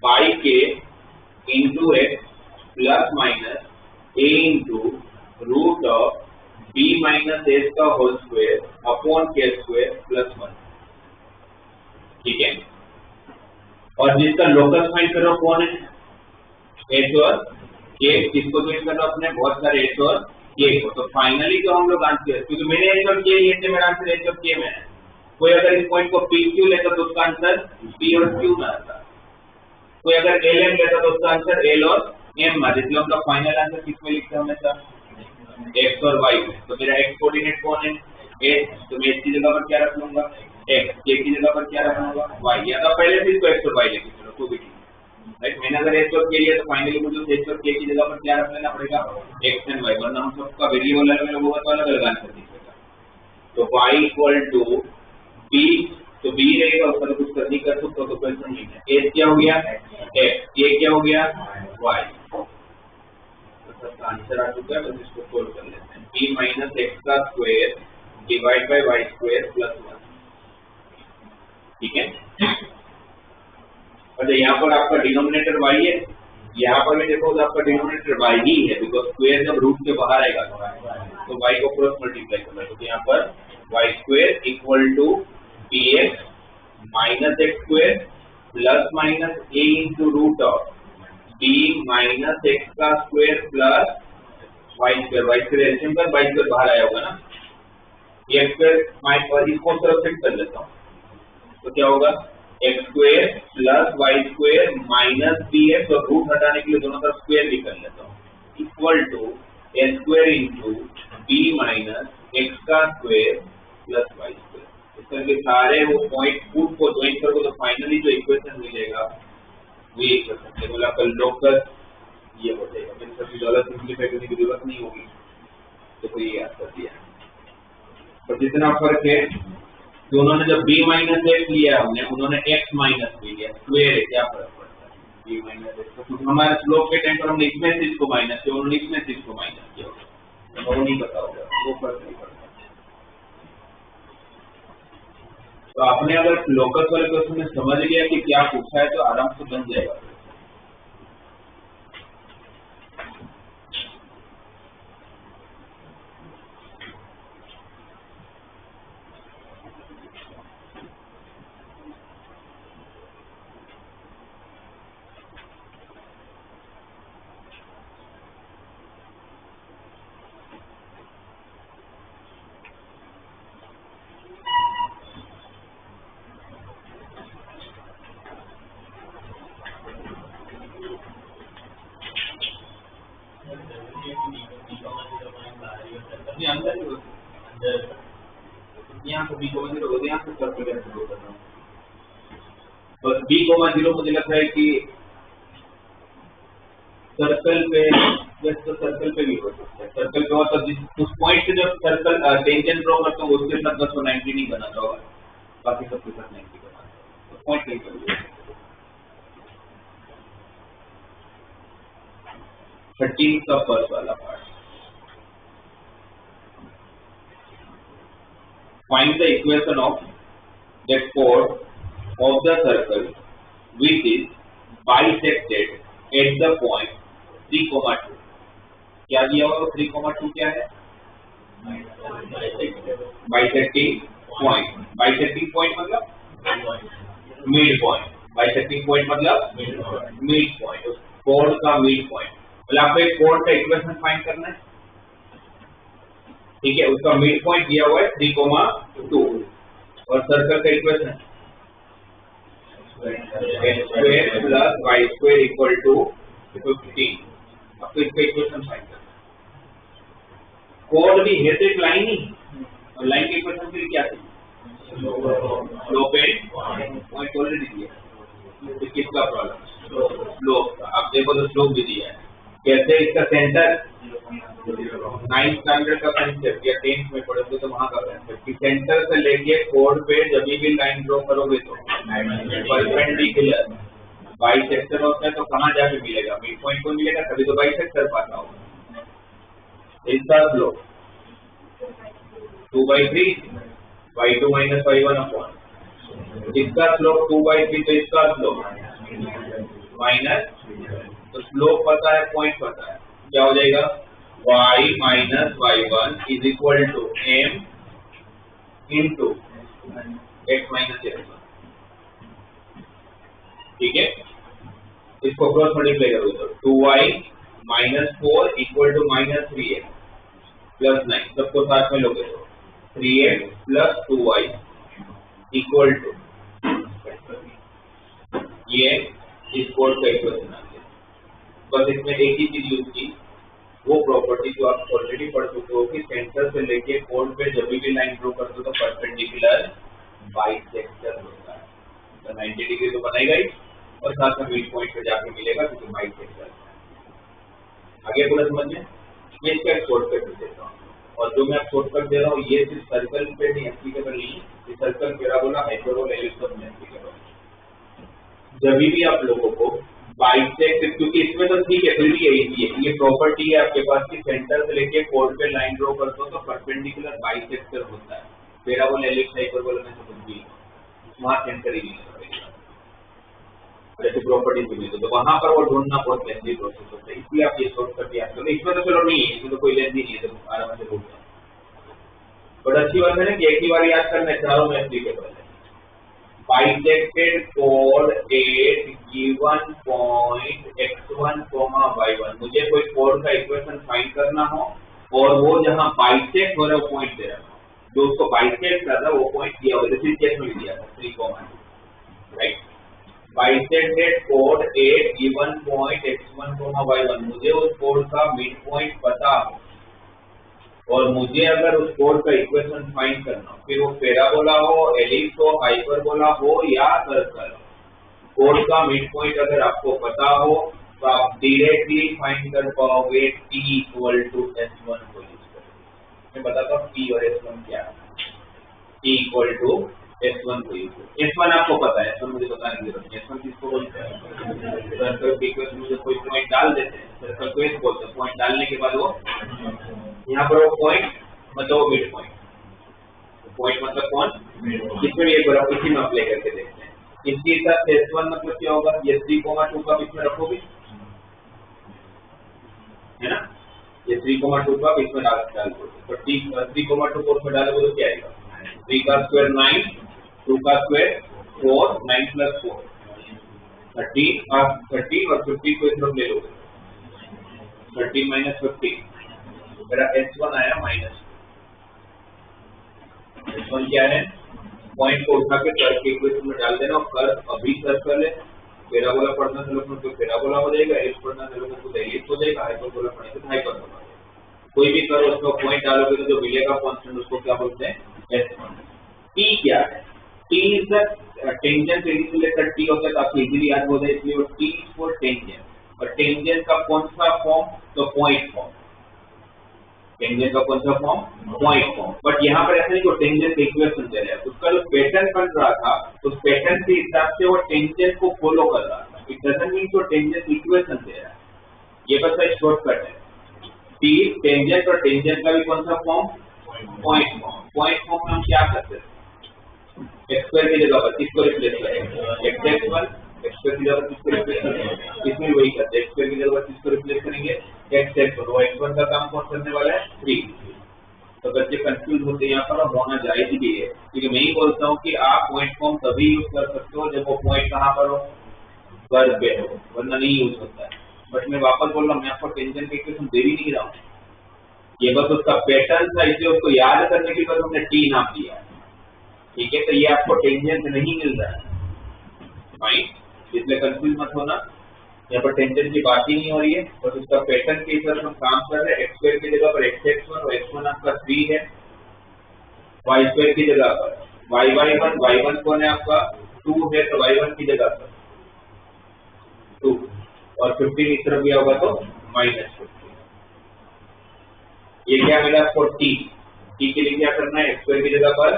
by k into x plus minus a into root of b minus h का whole square upon k square plus 1। ठीक है, और जिसका लोकस फाइंड करो कौन है, h और k। किसको ज्वाइन करना अपने, बहुत सारे h और k को। तो फाइनली जो हम लोग आंसर, क्योंकि मैंने h और k लिए थे, मेरा आंसर h और k में है। कोई अगर इस पॉइंट को p q लेता तो उसका आंसर p और q में आता। कोई अगर l m लेता तो उसका आंसर l और m में आता। इसलिए उनका फाइनल आंसर किस में लिखते हैं हमेशा, x और y में। तो मेरा x कोऑर्डिनेट कौन है, h, तो मैं h की जगह पर क्या रख लूंगा, x, k की जगह पर क्या रख लूंगा, y। या तो पहले से इसको x और y लेके चलो तो भी ठीक है, राइट। मैंने अगर h और k लिया तो फाइनली मुझे उस h और k की जगह पर क्या रख लेना पड़ेगा, x एंड y, वरना हम सबका वेरिएबल अलग अलग होगा तो अलग अलग आंसर दिखेगा। तो y इक्वल टू b, तो b रहेगा, उसका कुछ कर नहीं कर सकते तो क्वेश्चन नहीं है। h क्या हो गया, x, k क्या हो गया, y। तो आंसर आ चुका है, बस इसको सोल्व कर लेते हैं। b माइनस x का square divide by y square plus 1। ठीक है, और यहाँ पर आपका डिनोमिनेटर y है, यहाँ पर भी देखो तो आपका डिनोमिनेटर y ही है, बिकॉज स्क्वायर जब रूट के बाहर आएगा तो y को क्रॉस मल्टीप्लाई करना है। तो यहाँ पर y square equal to bx minus x square plus minus a into root of b minus x का स्क्वायर प्लस y स्क्वायर एल्सियम का y स्क्वायर बाहर आया होगा ना, ये स्क्वायर और इसको तरफ शिफ्ट कर लेता हूँ तो क्या होगा, x square plus y square minus bx, और रूट हटाने के लिए दोनों तरफ स्क्वायर भी कर लेता हूँ, equal to a square into b minus x का स्क्वायर प्लस y स्क्वायर। इस तरह के सारे वो पॉइंट फूड को ज्वाइन करोगे तो फाइनली जो इक्वेशन मिलेगा वो इक्वेशन है, बोला कल लोकस ये हो जाएगा। मैंने सबसे ज्यादा सिंप्लीफाई करने की जरूरत नहीं होगी, तो कोई ये याद कर दिया। तो जितना फर्क है कि उन्होंने जब b माइनस x लिया हमने, उन्होंने x माइनस b लिया, स्क्वायर है, क्या फर्क पड़ता है, b माइनस x। तो हमारे स्लोप के टाइम पर हमने इसमें से इसको माइनस किया, उन्होंने इसमें से इसको माइनस किया, तो वो नहीं पता होगा, वो फर्क नहीं पड़ता। तो आपने अगर लोकस वाले क्वेश्चन में समझ लिया कि क्या पूछा है तो आराम से बन जाएगा। अंदर ही अंदर यहाँ पे b, 0 हो गया, यहाँ से सर्कल कैसे ड्रॉ करना है, बस b, 0 मुझे लगता है कि सर्कल पे, जस्ट तो सर्कल पे भी हो सकता है, सर्कल पे और जिस उस पॉइंट से जब सर्कल टेंजेंट ड्रॉ करता हूँ उसके साथ बस 90 नहीं बनाता होगा, बाकी सबके साथ 90 बनाता है, तो पॉइंट नहीं करिए। 13 का फर्स्ट वाला part, find the equation of that chord of the circle which is bisected at the point 3,2। क्या दिया हुआ 3,2 क्या है, bisecting point मतलब मिड पॉइंट, bisecting point मतलब मिड पॉइंट, उस chord का मिड पॉइंट। मतलब आपको एक chord का इक्वेशन फाइंड करना है, ठीक है, उसका मिड पॉइंट दिया हुआ है 3,2 और सर्कल का equation x square plus y square equal to 15। आपको इसका इक्वेशन फाइंड करना है। कोड भी है तो एक लाइन ही, और लाइन के इक्वेशन के लिए क्या चाहिए, स्लोप एंड पॉइंट ऑलरेडी दिया है। किसका प्रॉब्लम, स्लोप का। आप देखो तो स्लोप भी दिया है, कैसे इसका सेंटर 9th स्टैंडर्ड का कंसेप्ट या 10th में पढ़ोगे तो वहां का कंसेप्ट कि सेंटर से लेके कोड पे जब भी लाइन ड्रॉ करोगे तो परपेंडिकुलर बाइसेक्टर होता है, तो कहां जाके मिलेगा, मिड पॉइंट को मिलेगा, तभी तो बाइसेक्टर पाता होगा। इसका slope 2/3 y2 minus y1 upon इसका स्लोप 2/3, तो इसका स्लोप माइनस, तो स्लोप पता है, पॉइंट पता है, क्या हो जाएगा y minus y1 is equal to m into x minus x1। ठीक है, इसको क्रॉस मल्टीप्लाई करो तो 2y minus 4 equal to minus 3x plus 9, सबको साथ में लोगे तो 3x plus 2y equal to, ये इस कोड का इक्वेशन आ गया। बस इसमें एक ही चीज यूज की, वो प्रॉपर्टी जो आप ऑलरेडी पढ़ चुके हो कि सेंटर से लेके कोड पे जब भी लाइन ड्रॉ करते हो तो परपेंडिकुलर बाइसेक्टर होता है, तो 90 डिग्री तो बनेगा ही और साथ में मिड पॉइंट पे जाके मिलेगा क्योंकि बाइसेक्टर है। आगे पूरा समझ में, मैं इसका एक शॉर्टकट देता हूँ, और जो मैं आप शॉर्टकट दे रहा हूँ ये सिर्फ सर्कल पे नहीं एप्लीकेबल नहीं, ये सर्कल पैराबोला हाइपरबोला एलिप्स सब में एप्लीकेबल है। जब भी आप लोगों को बाइसेक्ट, क्योंकि इसमें तो ठीक है, फिर भी यही है, ये प्रॉपर्टी है आपके पास कि सेंटर से लेके कोड पे लाइन ड्रॉ करते हो तो परपेंडिकुलर बाइसेक्टर होता है। पैराबोला एलिप्स हाइपरबोला में तो कुछ भी वहाँ सेंटर ही नहीं होता, जैसे प्रॉपर्टी भी नहीं, तो वहां पर वो ढूंढना बहुत लेंथी प्रोसेस होता है, इसलिए आप ये शॉर्टकट याद करो। इसमें तो चलो नहीं है, इसमें तो कोई लेंथी नहीं है, तो आराम से ढूंढ जाओ। बट अच्छी बात है ना कि एक ही बार याद करना है, चारों में एप्लीकेबल है। बाइसेक्टेड कोड at given point x1, y1, मुझे कोई कोड का इक्वेशन फाइंड करना हो और वो जहां बाइसेक्ट हो रहा है वो पॉइंट दे रहा है, जो उसको बाइसेक्ट कर रहा है वो पॉइंट दिया हुआ है, इसी केस में दिया था 3, राइट। बाइसेक्टेड कोड at given point x1, y1, मुझे उस कोड का मिड पॉइंट पता हो और मुझे अगर उस कोड का इक्वेशन फाइंड करना हो, फिर वो पैराबोला हो, एलिप्स हो, हाइपरबोला हो या सर्कल, कोड का मिड पॉइंट अगर आपको पता हो तो आप डायरेक्टली फाइंड कर पाओगे t इक्वल टू s1 को यूज करके। मैं बताता हूँ t और s1 क्या है। t इक्वल टू s1 को यूज करके, s1 आपको पता है, s1 मुझे बताने की जरूरत नहीं, s1 किसको बोलते हैं, सर्कल के इक्वेशन में कोई पॉइंट डाल देते हैं, सर्कल को एक बोलते हैं, पॉइंट डालने के बाद वो यहाँ पर वो पॉइंट मतलब वो मिड पॉइंट, पॉइंट मतलब कौन, इसमें भी एक बार इसी में अप्लाई करके देखते हैं। इसके साथ s1 मतलब क्या होगा, ये 3,2 का इसमें रखोगे, है ना, ये 3,2 का इसमें डाल दो, तो 3,2 कोड में डालोगे तो क्या आएगा, 3 का स्क्वायर 9, 2 का स्क्वायर 4, 9 प्लस 4 13 और 50 को इसमें ले लोगे, 13 माइनस 50, मेरा s1 आया माइनस, s1 क्या है, पॉइंट को उठा के कर्व के इक्वेशन में डाल देना, और कर्व अभी सर्कल है, पैराबोला पढ़ना से लोगों को पैराबोला हो जाएगा, एलिप्स पढ़ना से लोगों को एलिप्स हो जाएगा, हाइपरबोला पढ़ने से हाइपरबोला। कोई भी कर्व उसमें पॉइंट डालोगे तो जो मिलेगा कांस्टेंट उसको क्या बोलते हैं, s1। t क्या है, t is the tangent related t होता है, काफी इजीली याद हो जाए, इसलिए वो t फॉर टेंजेंट, और टेंजेंट का कौन सा फॉर्म, तो पॉइंट फॉर्म, टेंजेंट का कौन सा फॉर्म, पॉइंट फॉर्म। बट यहाँ पर ऐसा नहीं कि टेंजेंट इक्वेशन दे रहा है, उसका जो पैटर्न बन रहा था उस पैटर्न के हिसाब से वो टेंजेंट को फॉलो कर रहा था, इट डजंट मीन तो टेंजेंट इक्वेशन दे रहा है, ये बस एक शॉर्टकट है। टी टेंजेंट और टेंजेंट का भी कौन सा form, point form. Point form में हम क्या करते हैं, एक्स स्क्वायर की जगह पर किसको रिप्लेस करेंगे, x1, एक्स स्क्वायर की जगह पर किसको रिप्लेस करेंगे, इसमें वही करते हैं, एक्स स्क्वायर की जगह पर किसको रिप्लेस करेंगे, x1, वो x1 का काम कौन करने वाला है, 3। तो बच्चे कंफ्यूज होते हैं यहाँ पर, होना जायज भी है, क्योंकि मैं ही बोलता हूँ कि आप पॉइंट फॉर्म तभी यूज कर सकते हो जब वो पॉइंट कहाँ पर हो, कर्व पे हो, वरना नहीं यूज होता है। बट मैं वापस बोल रहा हूँ, मैं आपको टेंजेंट का इक्वेशन दे ही नहीं रहा हूँ, ये बस उसका पैटर्न था, इसलिए उसको याद करने के बाद हमने टी नाम दिया, ठीक है। तो ये आपको टेंजेंट नहीं मिल रहा है, फाइन, इसलिए कंफ्यूज मत होना, यहाँ पर टेंजेंट की बात ही नहीं हो रही है, बस उसका पैटर्न के हिसाब से हम काम कर रहे हैं। एक्स स्क्वायर की जगह पर x1 और x1 आपका 3 है, वाई स्क्वायर की जगह पर y1 कौन है आपका 2 है, तो y1 की जगह पर 2, और 15 इस तरफ भी होगा तो -15। ये क्या मिला आपको t के लिए क्या करना है, x स्क्वायर की जगह पर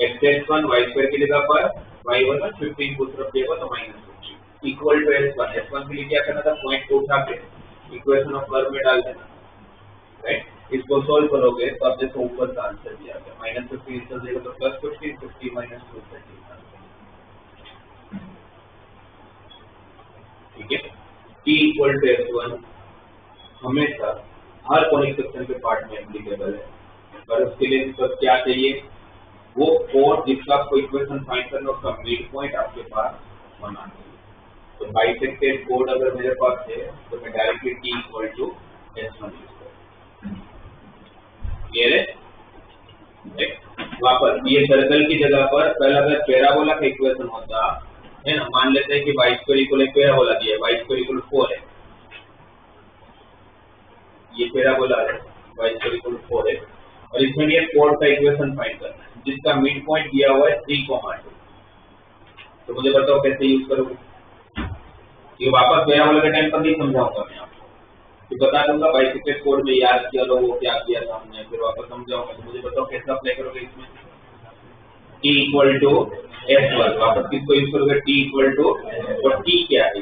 x1, y स्क्वायर की जगह पर y1 और 15 को तरफ देगा तो -15 इक्वल टू s1 के लिए क्या करना था, पॉइंट को उठा के इक्वेशन ऑफ कर्व में डाल देना, राइट। इसको सोल्व करोगे तो आप देखो ऊपर का आंसर दिया गया -50 इस तरह देगा तो +50, 50 माइनस 230। ठीक है। t इक्वल टू x1 हमेशा हर कॉनिक सेक्शन के पार्ट में एप्लीकेबल है, पर उसके लिए तो क्या चाहिए, वो कोड जिसका आपको इक्वेशन फाइंड करना उसका मिड पॉइंट आपके पास होना चाहिए। तो बाइसेक्टेड कोड अगर मेरे पास है तो मैं directly t equal to x1 use करूँ। क्लियर है? वापस ये सर्कल की जगह पर पहला अगर पैराबोला का इक्वेशन होता है ना, मान लेते हैं कि y स्क्वायर इक्वल एक पैराबोला दिया है, y स्क्वायर इक्वल 4 है, ये पैराबोला है, y स्क्वायर इक्वल 4 है और इसमें ये कोड का इक्वेशन फाइंड करना है जिसका मिड पॉइंट दिया हुआ है 3,2। तो मुझे बताओ कैसे यूज करोगे? ये वापस पैराबोला के टाइम पर नहीं समझाऊंगा मैं आपको, तो बता दूंगा बाइसेक्टेड कोड में याद किया लो वो क्या किया था हमने, फिर वापस समझाऊंगा। तो मुझे बताओ कैसे अप्लाई करोगे इसमें? t इक्वल टू x1 वापस किसको यूज करोगे? t इक्वल टू, और t क्या है?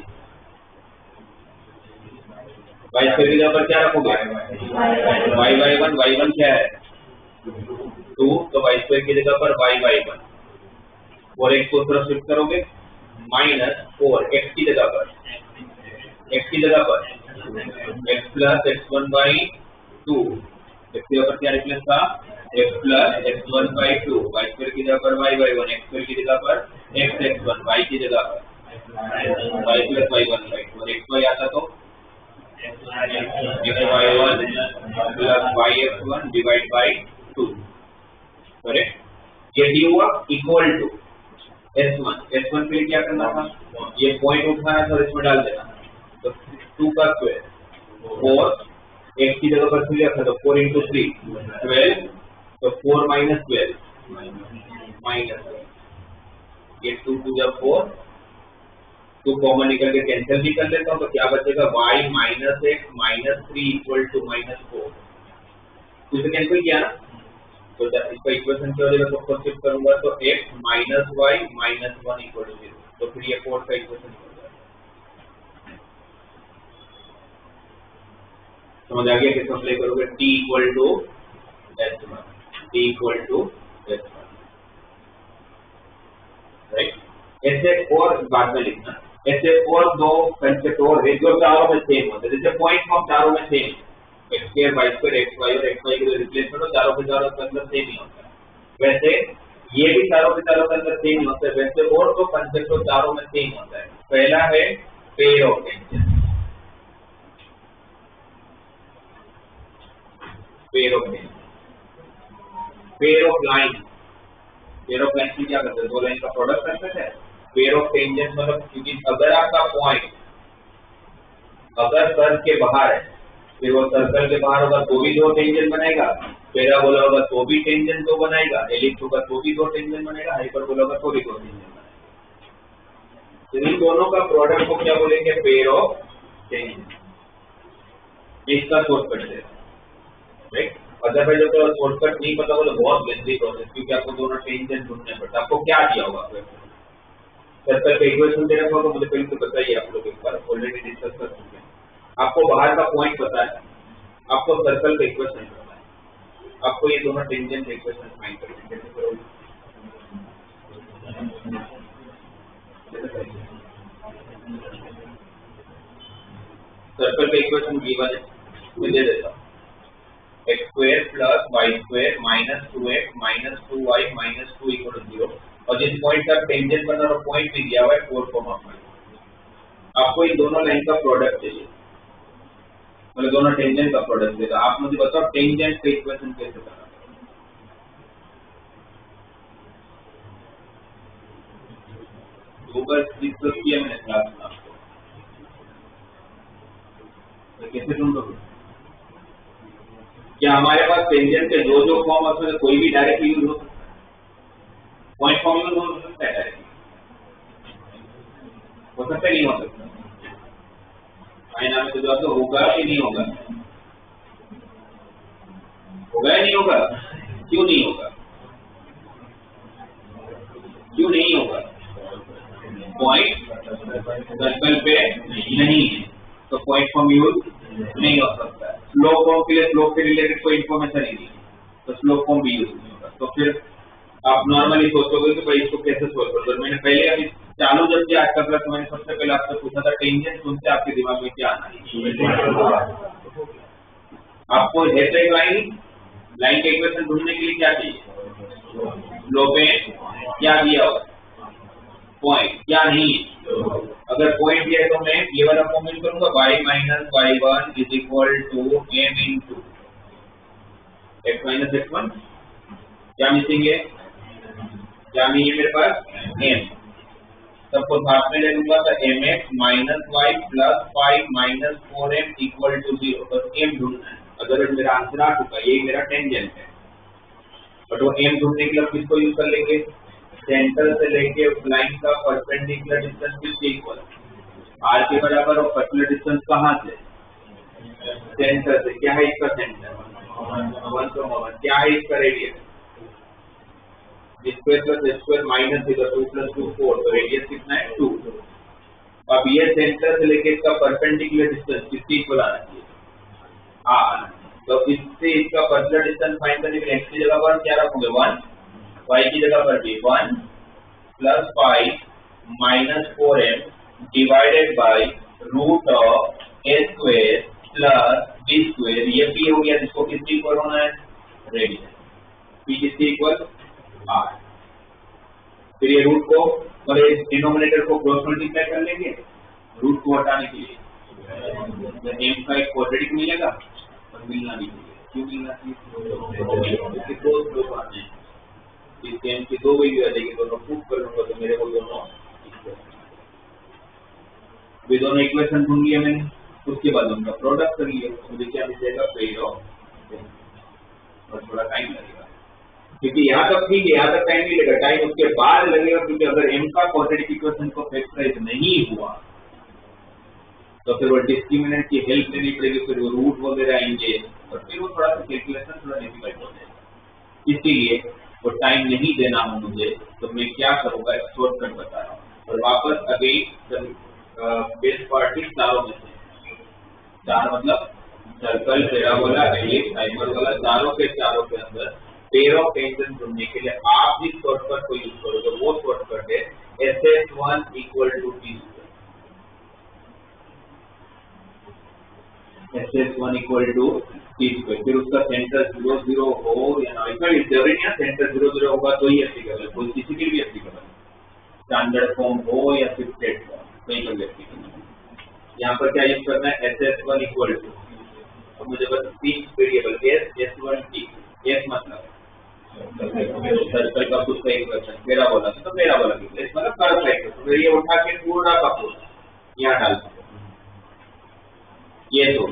y स्क्वायर की जगह पर क्या रखोगे? y1 क्या है? 2, तो y स्क्वायर की जगह पर y1 और x को तरफ शिफ्ट करोगे -4 x की जगह पर x plus x1 by 2, x की जगह पर क्या रिप्लेस था? x plus x1 by 2, y square की जगह पर y1, x स्क्वायर की जगह पर x1, y की जगह पर y प्लस y1 बाई 2 और x y आता तो xy1 plus yx1 divide by 2। Correct? ये डी हुआ इक्वल टू S1 पे क्या करना था? ये पॉइंट उठाना था और इसमें डाल देना। तो 2 का स्क्वायर 4, x की जगह पर 3 रखा तो 4 into 3 12, तो 4 minus 12 ये 2 2 जा 4, 2 कॉमन निकल के कैंसिल भी कर लेता हूँ तो क्या बचेगा? y minus x minus 3 equal to -4। इसे कैंसिल किया ना, तो इसका इक्वेशन क्या हो जाएगा? तो शिफ्ट करूंगा तो x minus y minus 1 equal to 0, तो फिर ये 4 का इक्वेशन हो जाएगा। समझ आ गया कैसे अप्लाई करोगे? t equal to s1, right? ऐसे और बाद में लिखना, ऐसे और दो कंसेप्ट और है जो चारों में सेम होते हैं। जैसे पॉइंट फॉर्म चारों में same, x square y square x y और x y के रिप्लेस करो, चारों के चारों के अंदर सेम ही होता है। वैसे ये भी चारों के चारों के अंदर सेम ही होता है। वैसे और दो कंसेप्ट तो चारों में सेम होता है। पहला है pair of tangent, pair of line. Pair of line की क्या करते हैं? दो लाइन का प्रोडक्ट करते हैं। पेयर ऑफ टेंजेंट मतलब क्योंकि अगर आपका पॉइंट अगर सर्कल के बाहर है, फिर वो सर्कल के बाहर होगा तो भी 2 टेंजेंट बनेगा, पैराबोला होगा तो भी टेंजेंट 2 बनाएगा, एलिप्स होगा तो भी 2 टेंजेंट बनेगा, हाइपरबोला होगा तो भी 2 टेंजेंट बनेगा। तो इन दोनों का प्रोडक्ट को क्या बोलेंगे? Pair of tangent. इसका शॉर्टकट है, राइट? अदरवाइज अगर शॉर्टकट नहीं पता हो तो बहुत लेंथी प्रोसेस, क्योंकि आपको दोनों टेंजेंट ढूंढने पड़ता है। आपको क्या दिया होगा? सर्कल का इक्वेशन दे रखा होगा, मुझे पहले तो बताइए, आप लोग एक बार ऑलरेडी डिस्कस कर चुके हैं। आपको बाहर का पॉइंट पता है, आपको सर्कल का इक्वेशन पता है, आपको ये दोनों टेंजेंट इक्वेशन फाइंड करने कैसे करोगे? सर्कल का इक्वेशन गिवन है, मैं दे देता हूँ। x square plus y square minus 2x minus 2y minus 2 equal to 0, और जिस पॉइंट का टेंजेंट बना रहा पॉइंट भी दिया हुआ है 4,5। आपको इन दोनों लाइन का प्रोडक्ट चाहिए, मतलब दोनों टेंजेंट का प्रोडक्ट देगा। आप मुझे बताओ टेंजेंट का इक्वेशन कैसे करना है? ऊपर डिस्कस किया मैंने क्लास में आपको, तो कैसे ढूंढोगे? क्या हमारे पास टेंजेंट के जो फॉर्म है उसमें कोई भी डायरेक्ट यूज हो सकता है? पॉइंट फॉर्म यूज हो सकता है डायरेक्ट? हो सकता है, नहीं हो सकता? तो जवाब तो होगा कि नहीं होगा? होगा या नहीं होगा? क्यों नहीं होगा? क्यों नहीं होगा? पॉइंट सर्कल पे नहीं है तो पॉइंट फॉर्म यूज नहीं हो सकता है। स्लोप फॉर्म के लिए स्लोप के रिलेटेड कोई इन्फॉर्मेशन ही नहीं है, तो स्लोप फॉर्म भी यूज नहीं होगा। तो फिर आप नॉर्मली सोचोगे कि भाई इसको कैसे सोल्व करोगे। मैंने पहले अभी चालू जब किया आज का क्लास, मैंने सबसे पहले आपसे पूछा था टेंजेंट सुनते आपके दिमाग में क्या आना है। आपको है तो एक लाइन के इक्वेशन ढूंढने के लिए क्या चाहिए, स्लोप क्या दिया हो, पॉइंट क्या नहीं है। अगर पॉइंट दिया है तो मैं ये वाला फॉर्मूला करूंगा y minus y1 is equal to m into x minus x1। क्या मिसिंग है, क्या नहीं है मेरे पास, m। सबको साथ में ले लूंगा तो mx minus y plus 5 minus 4m equal to 0। बस m ढूंढना है। अगर मेरा आंसर आ चुका, यही मेरा टेंजेंट है। बट वो m ढूंढने के लिए किसको यूज कर लेंगे, सेंटर से लेके उस लाइन का परपेंडिकुलर डिस्टेंस किसके इक्वल, r के बराबर। और पर्टिकुलर डिस्टेंस कहाँ से, सेंटर से। क्या है इसका सेंटर, 1, क्या है इसका radius, square plus square minus 2 plus 2 4, तो रेडियस कितना है 2। अब ये सेंटर से लेके इसका परपेंडिकुलर डिस्टेंस किसके इक्वल आना चाहिए, r। तो इससे इसका पर्टिकुलर डिस्टेंस फाइंड करने के लिए x की जगह पर क्या रखोगे 1, y की जगह पर भी 1 plus 5 minus 4m divided by root of a square plus b square. ये p हो गया जिसको किसके इक्वल होना है, रेडियस। p किसके इक्वल, r। फिर ये रूट को और इस डिनोमिनेटर को क्रॉस मल्टीप्लाई कर लेंगे रूट को हटाने के लिए। m का एक क्वाड्रेटिक मिलेगा और मिलना भी चाहिए। क्यों मिलना चाहिए, क्योंकि दो स्लोप आने हैं, इस m की दो वैल्यू आ जाएगी। दोनों प्रूव कर लूंगा तो मेरे को दोनों वे दोनों इक्वेशन ढूंढ लिया मैंने। उसके बाद उनका प्रोडक्ट कर लिया, मुझे क्या मिलेगा, पेयर ऑफ। और थोड़ा टाइम लगेगा क्योंकि यहाँ तक ठीक है, यहाँ तक टाइम नहीं लगेगा, टाइम उसके बाद लगेगा। क्योंकि अगर m का क्वाड्रेटिक इक्वेशन को फैक्टराइज नहीं हुआ तो फिर वो डिस्क्रिमिनेंट की हेल्प लेनी पड़ेगी, फिर वो रूट वगैरह आएंगे और फिर वो थोड़ा सा कैलकुलेशन थोड़ा डिफिकल्ट हो जाएगा। इसीलिए वो टाइम नहीं देना हो मुझे, तो मैं क्या करूंगा, एक शॉर्टकट बता रहा हूँ। और वापस अगेन बेस्ट पार्ट चारों में से, चार मतलब सर्कल, पैराबोला, एलिप्स, हाइपरबोला, चारों के अंदर पेयर ऑफ टेंजेंट ढूंढने के लिए आप जिस शॉर्टकट को यूज करोगे वो शॉर्टकट है SS1 equal to t square. SS1 equal to t square. फिर उसका सेंटर 0 0 हो या ना, इसमें जरूरी नहीं है सेंटर 0 0 होगा तो ही एप्लीकेबल है, कोई किसी के लिए भी एप्लीकेबल है। स्टैंडर्ड फॉर्म हो या फिर सेट फॉर्म, कहीं पर भी एप्लीकेबल है। यहाँ पर क्या यूज करना है, SS1 इक्वल टू, तो मुझे बस 3 वेरिएबल S1t। S मतलब सर्कल का खुद का इक्वेशन, पैराबोला तो पैराबोला की प्लेस मतलब कर्व का इक्वेशन। तो ये उठा के पूरा का पूरा यहाँ डाल सकते, ये तो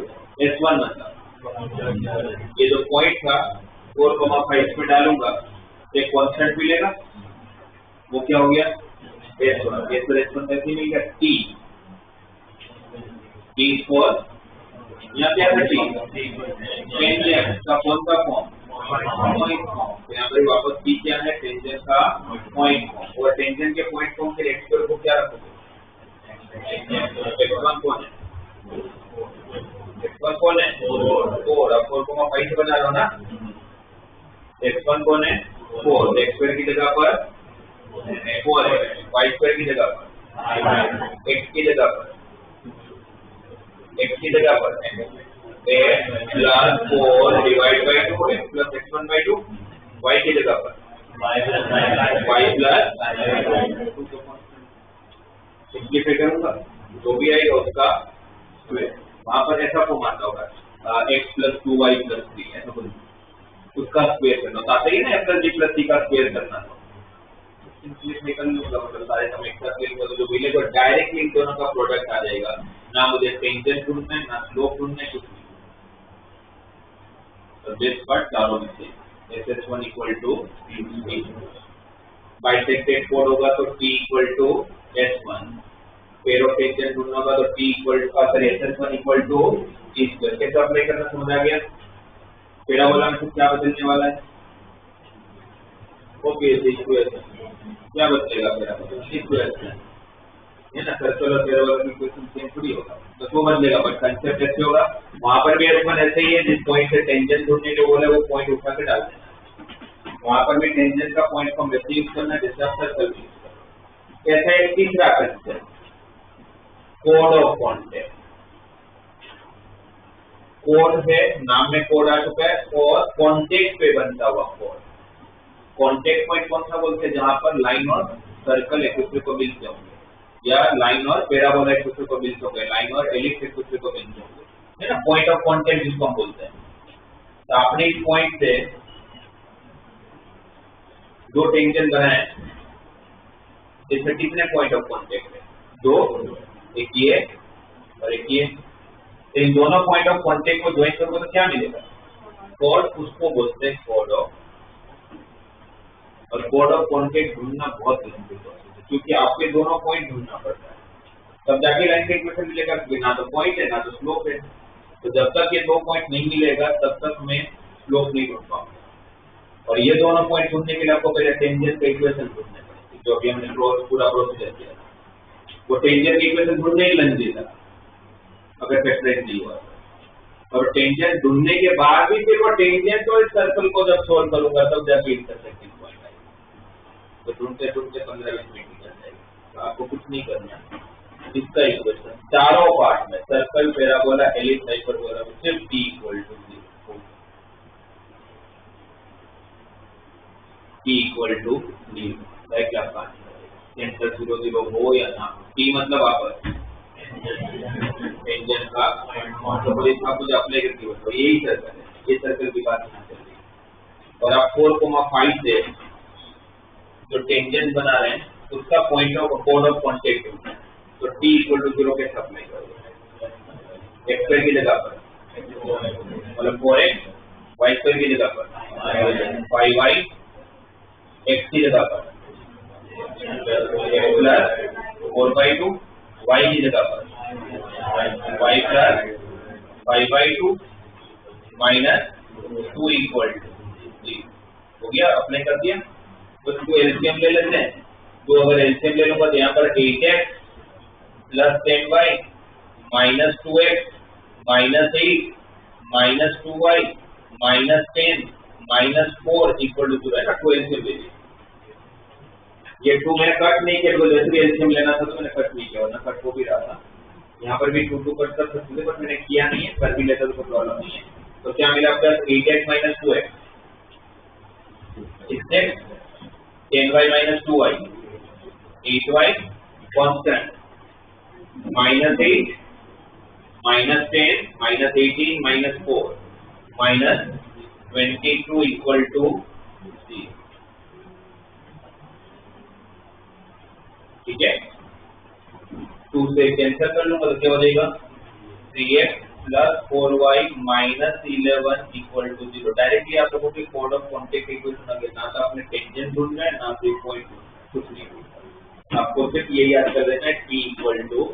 S1 मतलब ये जो पॉइंट था 4,5 में डालूंगा तो एक कांस्टेंट मिलेगा, वो क्या हो गया S1। S1 कैसे मिल गया, t फॉर यहाँ क्या था, टेंजेंट का कौन सा फॉर्म, पॉइंट फॉर्म। यहाँ पर वापस t क्या है, टेंजेंट का पॉइंट फॉर्म। और टेंजेंट के पॉइंट फॉर्म के x को क्या रखोगे, x1 कौन है, x1 कौन है 4। अब 4,5 से बना लो ना, x1 कौन है 4, x स्क्वायर की जगह पर 4 है, y स्क्वायर की जगह पर, x की जगह पर x plus 4 divide by 2 x plus x1 by 2, y की जगह पर y प्लस सिंप्लीफाई करूंगा जो भी आएगा उसका स्क्वायर। वहां पर ऐसा फॉर्म आता होगा x प्लस 2y प्लस 3, ऐसा कुछ उसका स्क्वायर करना तो आता ही ना, f plus g plus c का स्क्वायर करना। सिंप्लीफाई कर लूंगा, मतलब सारे सम एक साथ लेंगे तो जो मिलेगा डायरेक्टली इन दोनों का प्रोडक्ट आ जाएगा। ना मुझे टेंजेंट ढूंढना है, ना स्लोप ढूंढना है, कुछ नहीं। तो दिस पार्ट चारों में से SS1 equal to t, bisected कोड होगा तो t equal to S1, pair of tangent ढूंढना होगा तो t equal to SS1 equal to t square. कैसे अप्लाई करना समझ आ गया। पैराबोला में क्या बदलने वाला है, ओके इक्वेशन क्या बदलेगा, पैराबोला इक्वेशन है ना, सर्कल और पैराबोला की इक्वेशन सेम थोड़ी होगा, तो वो बदलेगा। बट कंसेप्ट ऐसे होगा, वहां पर भी अपन ऐसे ही है, जिस पॉइंट से टेंजेंट ढूंढने के बोले वो पॉइंट उठा के डाल देना। वहां पर भी टेंजेंट का पॉइंट फॉर्म वैसे यूज करना जैसे आप सर्कल यूज करना। कैसा है तीसरा concept, code of contact. Code है, नाम में कोड आ चुका है, और कॉन्टेक्ट पे बनता हुआ कोड। कॉन्टेक्ट पॉइंट कौन सा बोलते हैं, जहां पर लाइन और सर्कल एक दूसरे को मिलते होंगे, या लाइन और पैराबोला एक दूसरे को मिलते होंगे, लाइन और एलिप्स एक दूसरे को मिलते होंगे, है ना, पॉइंट ऑफ कॉन्टेक्ट जिसको हम बोलते हैं। तो आपने इस पॉइंट से दो टेंजेंट बनाए, इसमें कितने पॉइंट ऑफ कॉन्टेक्ट है, दो, एक ये और एक ये। तो इन दोनों पॉइंट ऑफ कॉन्टेक्ट को ज्वाइन करोगे तो क्या मिलेगा, कोड, उसको बोलते हैं कोड ऑफ। और कोड ऑफ कॉन्टेक्ट ढूंढना बहुत लंबी प्रोसेस है, क्योंकि आपके दोनों पॉइंट ढूंढना पड़ता है, तब जाके लाइन का इक्वेशन मिलेगा। ना तो पॉइंट है ना तो स्लोप है, तो जब तक ये दो पॉइंट नहीं मिलेगा तब तक मैं स्लोप नहीं ढूंढ पाऊंगा। और ये दोनों पॉइंट ढूंढने के लिए आपको पहले टेंजेंट का इक्वेशन ढूंढना पड़ेगा, जो अभी हमने पूरा प्रोसीजर किया था। वो टेंजेंट का इक्वेशन ढूंढने ही लंबी था अगर फैक्टराइज नहीं हुआ। और टेंजेंट ढूंढने के बाद भी फिर वो टेंजेंट और सर्कल को जब सोल्व करूंगा तब जाके इंटरसेक्टिंग पॉइंट आएगा। तो ढूंढते ढूंढते 15-20 मिनट निकल जाएगा। तो आपको कुछ नहीं करना, इसका इक्वेशन चारों पार्ट में, सर्कल, पैराबोला, एलिप्स, हाइपरबोला में सिर्फ t equal to 0, t equal to 0 है क्या बात है, सेंटर 0 0 हो या ना, t मतलब आप टेंजेंट का तो इसका कुछ अप्लाई करके बताओ, यही सर्कल है, ये सर्कल की बात यहाँ चल रही है। और आप 4,5 से जो टेंजेंट बना रहे हैं उसका point of code of contact होता है। तो t इक्वल टू 0 कैसे अप्लाई करोगे, x स्क्वायर की जगह पर, मतलब 4x, y स्क्वायर की जगह पर 5y, x की जगह पर x प्लस 4/2, y की जगह पर y plus 5/2 minus 2 equal to 3 हो गया, अप्लाई कर दिया। तो इसको एलसीएम ले लेते हैं। तो अगर एलसीएम ले लूंगा तो यहाँ पर 8x plus 10y minus 2x minus 8 minus 2y minus 10 minus 4 equal to 0 है ना। 2 एलसीएम ले लिया, ये 2 मैंने कट नहीं किया, तो जैसे एलसीएम लेना था तो मैंने कट नहीं किया, वरना कट हो भी रहा था। यहाँ पर भी 2 कट कर सकते थे, बट मैंने किया नहीं है, कर भी लेता तो कोई प्रॉब्लम नहीं है। तो क्या मिला प्लस 8x माइनस 2x, इससे 10y minus 2y, 8y constant, minus 8 minus 10 minus 18 minus 4 minus 22 equal to 0। ठीक है, 2 से कैंसिल कर लूंगा तो क्या हो जाएगा, 3x plus 4y minus 11 equal to 0। Directly आप लोगों के कोड ऑफ कॉन्टेक्ट इक्वेशन आ गया, ना तो आपने टेंजेंट ढूंढना है ना तो पॉइंट ढूंढना, कुछ नहीं ढूंढना, आपको सिर्फ ये याद कर देना है t इक्वल टू।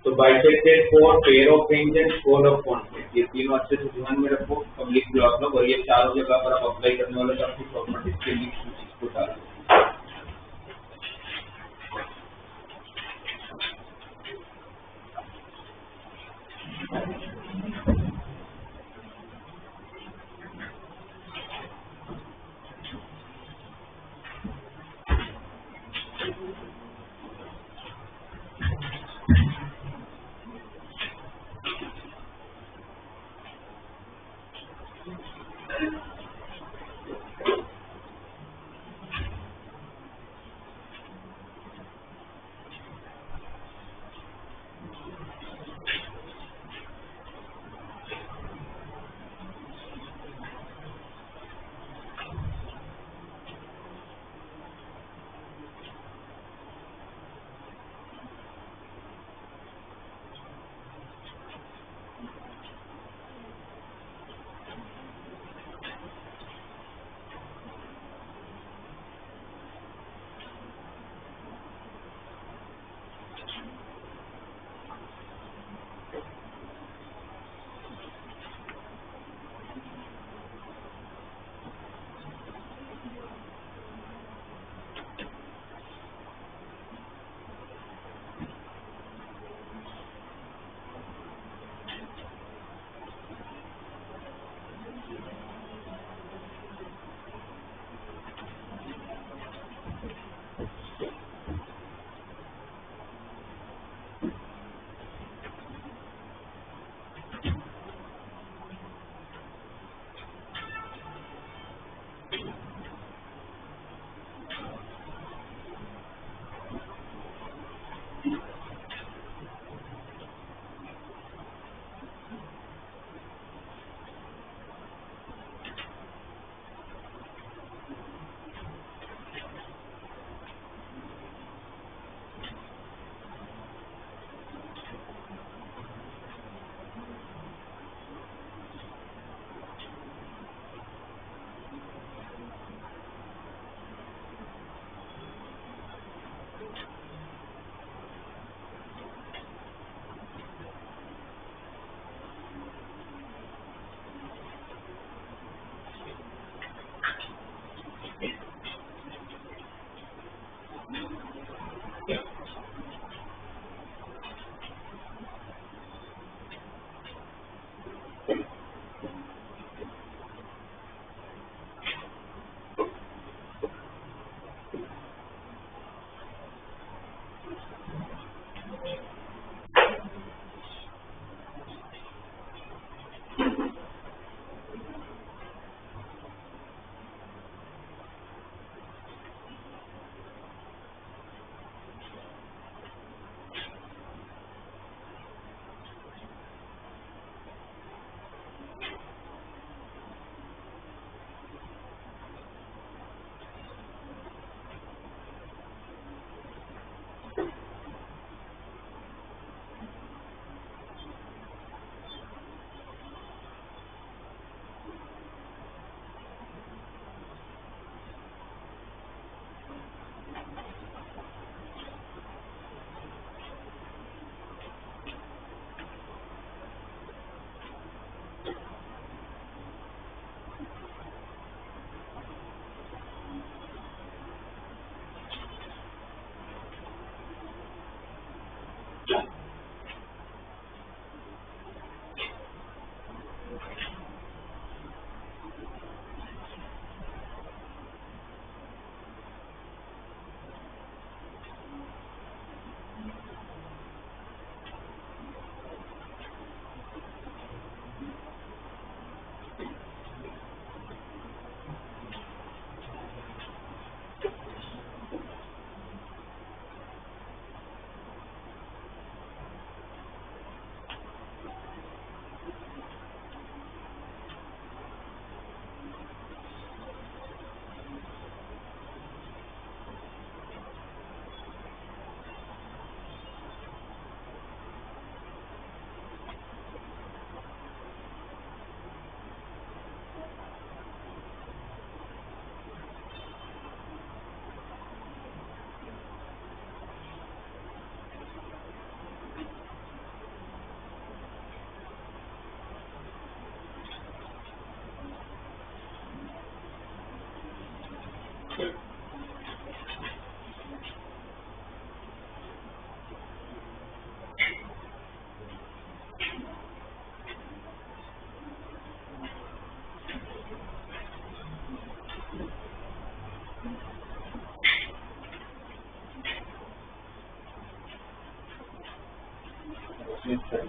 तो bisected four, pair of tangent, code of contact, ये तीनों अच्छे से ध्यान में रखो, सब लिख लो आप लोग। और ये चारों जगह पर आप अप्लाई करने वाले तो आपकी प्रॉपर्टीज के लिख को डाल।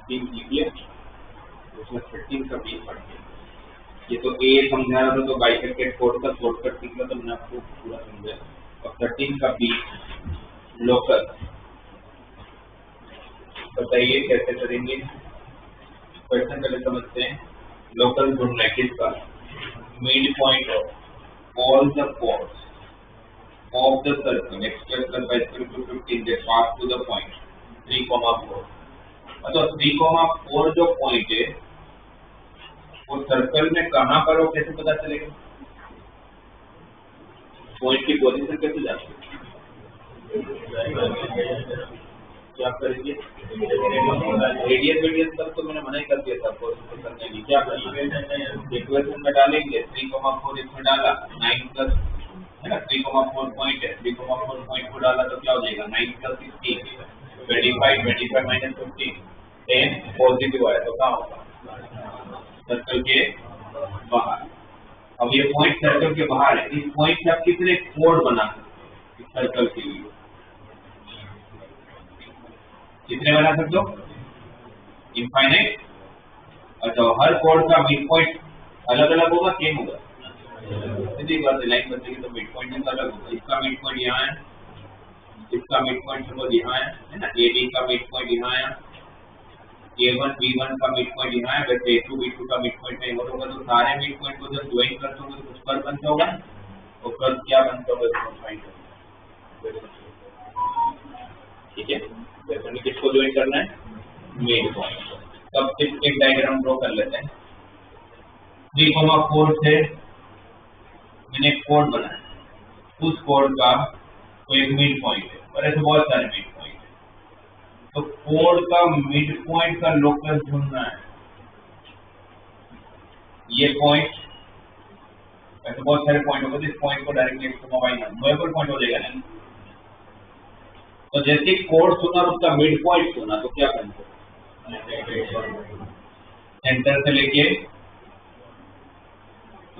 13 लिख लिया, उसमें 13 का बीच पढ़ गया। ये तो ए समझा रहा था तो बाइसेक्टेड कोड का शॉर्टकट निकला तो मैंने आपको पूरा समझाया। और 13 का बी लोकल, बताइए कैसे करेंगे। क्वेश्चन पहले समझते हैं। लोकल ढूंढना है किसका, mid point of all the codes of the circle x plus y square to 15 that pass to the point 3,4। तो 3,4 जो पॉइंट है वो सर्कल में कहां पर हो कैसे पता चलेगा, पॉइंट की पोजीशन कैसे जाती है, क्या करेंगे, रेडियस तक तो मैंने मना ही कर दिया था पोजीशन करने की। क्या करेंगे, इक्वेशन में डालेंगे 3,4 इसमें डाला 9 प्लस है ना, 3,4 पॉइंट है, 3,4 पॉइंट को डाला तो क्या हो जाएगा 9 प्लस 16 25 25 माइनस 15 10 पॉजिटिव आया तो क्या होगा सर्कल के बाहर। अब ये पॉइंट सर्कल के बाहर है, इस पॉइंट से आप कितने कोड बना सकते हो इस सर्कल के लिए, कितने बना सकते हो, इनफाइनाइट। अच्छा हर कोड का मिड पॉइंट अलग अलग होगा, सेम होगा, सीधी बात है, लाइन बचेगी तो मिड पॉइंट अलग होगा। इसका मिड पॉइंट यहाँ है, इसका मिड पॉइंट सपोज यहाँ है ना, एडी का मिड पॉइंट यहाँ है, A1 B1 का मिड पॉइंट यहाँ है, वैसे A2 B2 का मिड पॉइंट नहीं होगा। तो सारे मिड पॉइंट को जब ज्वाइन करते होंगे तो कुछ कर्व बनता होगा, और कर्व क्या बनता होगा इसको फाइंड करना, ठीक है। वैसे में किसको ज्वाइन करना है, मिड पॉइंट। तब एक डायग्राम ड्रॉ कर लेते हैं। 3,4 से मैंने एक कोड बनाया, उस कोड का कोई एक मिड पॉइंट है और ऐसे बहुत सारे मिड पॉइंट है, तो कोड का मिड पॉइंट का लोकल ढूंढना है। ये पॉइंट ऐसे बहुत सारे पॉइंट होंगे, इस पॉइंट को डायरेक्टली एक्स वाई नोएबल पॉइंट हो जाएगा ना। तो जैसे कोड सुना उसका मिड पॉइंट सुना तो क्या करना, सेंटर से लेके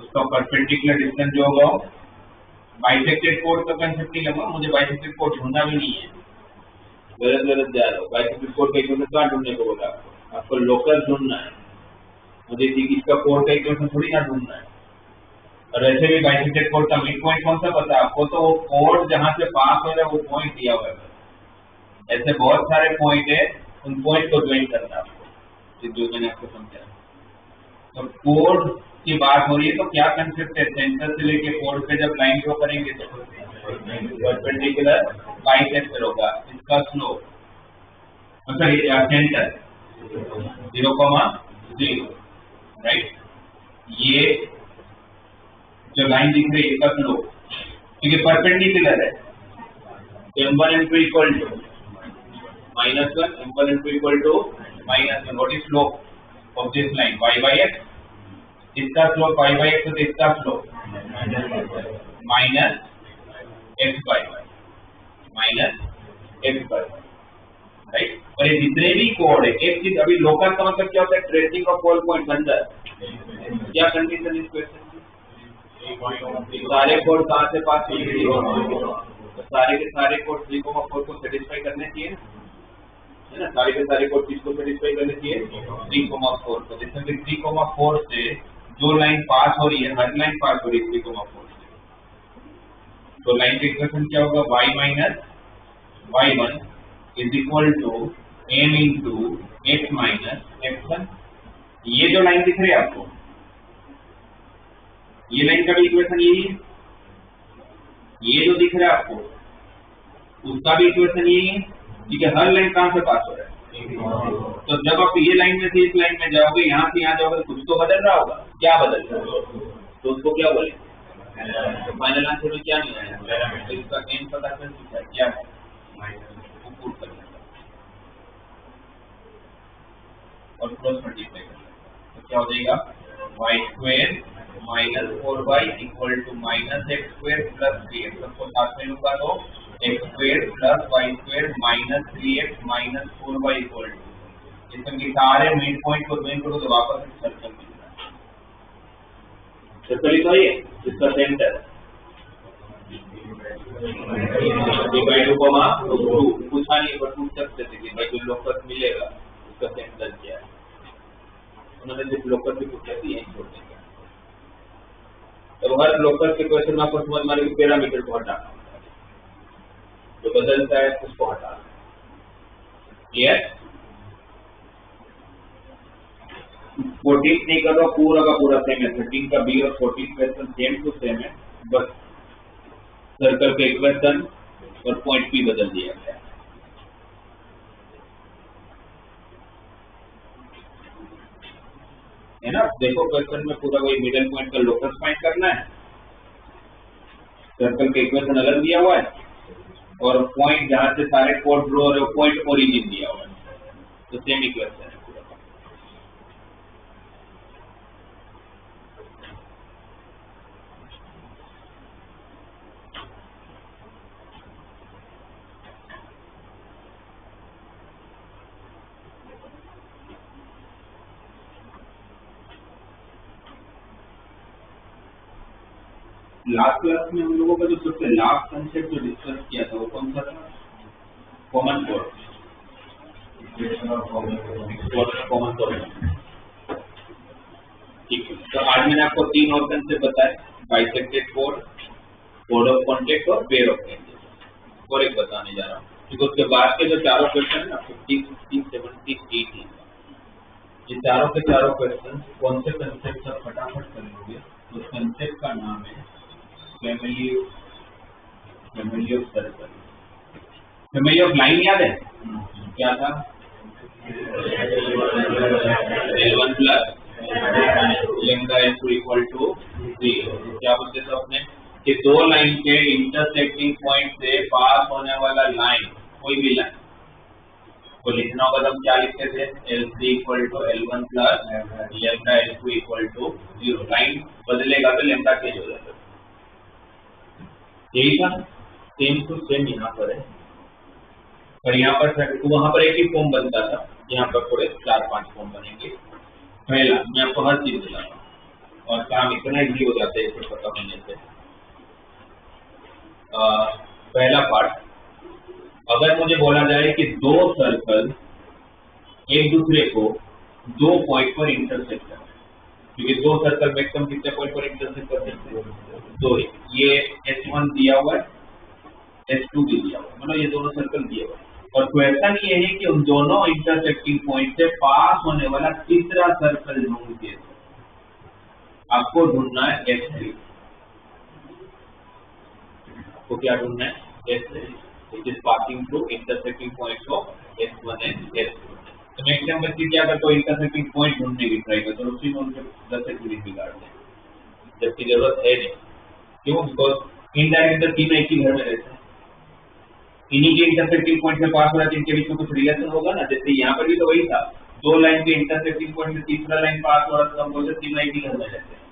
उसका परपेंडिकुलर डिस्टेंस जो होगा, बाइसेक्टेड कोड का कंसेप्ट नहीं लगा, मुझे बाइसेक्टेड कोड ढूंढना भी नहीं है, गलत जा रहा हूँ। बाइसेक्टेड कोड का इक्वेशन कहाँ ढूंढने को बोला आपको लोकल ढूंढना है, मुझे इसका कोड का इक्वेशन थोड़ी ना ढूंढना है। और ऐसे भी बाइसेक्टेड कोड का मिड पॉइंट कौन सा पता है आपको, तो वो कोड जहां से पास हो रहा है वो पॉइंट दिया हुआ है। ऐसे बहुत सारे पॉइंट है, उन पॉइंट को ज्वाइन करना है आपको, जो मैंने आपको समझाया। तो कोड की बात हो रही है तो क्या कंसेप्ट है, सेंटर से लेके कोड पे जब लाइन ड्रॉ करेंगे तो परपेंडिकुलर बाइसेक्टर होगा, इसका स्लोप सेंटर 0,0 राइट। ये जो लाइन दिख रही है इसका स्लोप, क्योंकि परपेंडिकुलर है तो m1 m2 equal to -1, m1 m2 equal to -1। What is slope of this line, y by x, इसका स्लोप y by x है तो इसका slope -x by y, -x by y right. और ये जितने भी कोड है, एक चीज अभी लोकल का मतलब क्या होता है, tracing of all points under. क्या कंडीशन इस क्वेश्चन की, सारे कोड कहां से पास होंगे, तो सारे के सारे कोड 3,4 को सेटिस्फाई करने चाहिए है ना, सारे के सारे कोड किसको सेटिस्फाई करने चाहिए 3,4 को। जिसमें 3,4 से जो लाइन पास हो रही है, हर लाइन पास हो रही है 3,4 से, तो लाइन का इक्वेशन क्या होगा, y minus y1 is equal to m into x minus x1। ये जो लाइन दिख रही है आपको, ये लाइन का भी इक्वेशन यही है, ये जो दिख रहा है आपको उसका भी इक्वेशन यही है, ठीक है। हर लाइन कहां से पास हो रहा है, तो जब आप ये लाइन में से इस लाइन में जाओगे, यहाँ से यहाँ जाओगे, कुछ तो बदल रहा होगा, क्या बदल रहा होगा, तो उसको क्या बोले, तो फाइनल आंसर में क्या नहीं आया, तो इसका n पता कर सकता है क्या है, और क्रॉस मल्टीप्लाई कर, तो क्या हो जाएगा y square minus 4y equal to minus x square plus 3x। सबको साथ में लूंगा तो x square plus y square minus 3x minus 4y equal to, इसमें के सारे मिड पॉइंट को ज्वाइन करो तो वापस सर्कल मिलता है। सर्कल ही तो है इसका सेंटर डिवाइड 2 पूछा नहीं, पर पूछ सकते थे कि भाई कोई लोकस मिलेगा उसका सेम डन किया है। उन्होंने सिर्फ लोकल से पूछा थी, यही छोड़ देंगे। तो हर लोकल के क्वेश्चन में आपको समझ मारे कि पैरामीटर को हटाना होता है, जो बदलता है उसको हटाना। क्लियर? 14 नहीं करो, पूरा का पूरा सेम है। 13 का बी और 14 क्वेश्चन सेम टू सेम है, बस सर्कल के इक्वेशन और पॉइंट पी बदल दिया गया है। है ना? देखो क्वेश्चन में पूरा वही मिडिल पॉइंट का लोकस फाइंड करना है, सर्कल के इक्वेशन अलग दिया हुआ है और पॉइंट जहां से सारे कोड ड्रॉ हो रहे हो पॉइंट ओरिजिन दिया हुआ है, तो सेम इक्वेशन है पूरा। लास्ट क्लास में हम लोगों का जो सबसे लास्ट कंसेप्ट जो डिस्कस किया था वो कौन सा था? Common code. कॉमन कोड, ठीक है। तो आज मैंने आपको 3 और कंसेप्ट बताए, bisected code, code of contact और पेयर ऑफ कैंडिडेट। और एक बताने जा रहा हूँ, क्योंकि उसके बाद के जो चारों क्वेश्चन है ना 15, 16, 17, 18, ये चारों के चारों क्वेश्चन कौन से कंसेप्ट आप फटाफट कर लोगे? उस कंसेप्ट का नाम है family of circle. Family of line याद है क्या था? L1 plus lambda L2 equal to 0। क्या बोलते थे अपने कि दो लाइन के इंटरसेक्टिंग पॉइंट से पास होने वाला लाइन, कोई भी लाइन को लिखना होगा तो हम क्या लिखते थे? L3 equal to L1 plus lambda L2 equal to 0। Line बदलेगा तो लेमडा चेंज हो जाएगा। यही था, सेम टू सेम यहाँ पर है, पर यहाँ पर वहां पर एक ही फॉर्म बनता था, यहाँ पर थोड़े 4-5 फॉर्म बनेंगे। पहला मैं आपको हर चीज दिला रहा हूँ और काम इतना इजी हो जाता है इसको पता होने से। पहला पार्ट, अगर मुझे बोला जाए कि दो सर्कल एक दूसरे को 2 पॉइंट पर इंटरसेक्ट कर, क्योंकि 2 सर्कल मैक्सिमम कितने पॉइंट पर इंटरसेक्ट कर सकते हैं? 2 ही। ये S1 दिया हुआ है, S2 भी दिया हुआ है, मतलब ये दोनों सर्कल दिए हुए हैं। और क्वेश्चन ये है कि उन दोनों इंटरसेक्टिंग पॉइंट से पास होने वाला तीसरा सर्कल ढूंढ के आपको ढूंढना है S3। आपको क्या ढूंढना है? S3, which is passing through intersecting points of S1 and S2। तो मैक्सिमम बच्चे क्या करते हो? इंटरसेक्टिंग पॉइंट ढूंढने की ट्राई करते हो, उसी में उनके 10 से 20 बिगाड़ते हैं, जबकि जरूरत है नहीं। क्यों? बिकॉज इनडायरेक्ट तो तीनों एक ही घर में रहते हैं, इन्हीं के इंटरसेक्टिंग पॉइंट से पास हो रहा है, इनके बीच में कुछ रिलेशन होगा ना। जैसे यहाँ पर भी तो वही था, 2 लाइन के इंटरसेक्टिंग पॉइंट से तीसरा लाइन पास हो रहा है, तो हम बोलते तीनों एक ही घर में रहते हैं।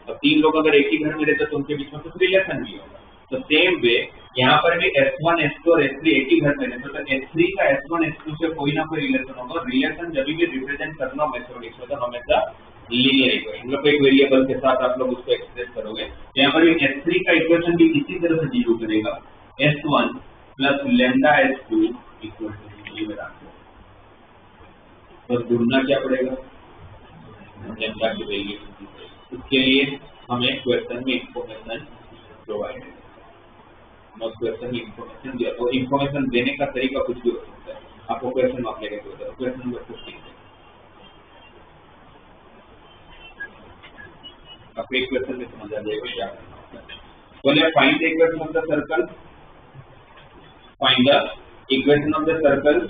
अब 3 लोग अगर एक ही घर में रहते तो उनके बीच में कुछ रिलेशन भी होगा। तो सेम वे यहाँ पर भी S1, S2 और S3 एक ही घर में रहते, तो S3 का S1, S2 से कोई ना कोई रिलेशन होगा। रिलेशन जब भी रिप्रेजेंट करना हो मैथमेटिक्स में तो हमेशा लीनियर इक्वेशन, इन लोग एक वेरिएबल के साथ आप लोग उसको एक्सप्रेस करोगे। यहाँ पर S3 का इक्वेशन भी इसी तरह से डील करेगा, S1 plus lambda S2 equal to 0 रखो। तो ढूंढना क्या पड़ेगा? लेमडा की वैल्यू। इसके लिए हमें क्वेश्चन में इंफॉर्मेशन प्रोवाइड है, क्वेश्चन में इंफॉर्मेशन दिया, तो इंफॉर्मेशन देने का तरीका कुछ भी हो सकता है। आपको क्वेश्चन आप लेके दो, क्वेश्चन नंबर 15 आपके क्वेश्चन में समझ आ जाएगा क्या करना होता है। बोले find the equation of the circle, find the equation of the circle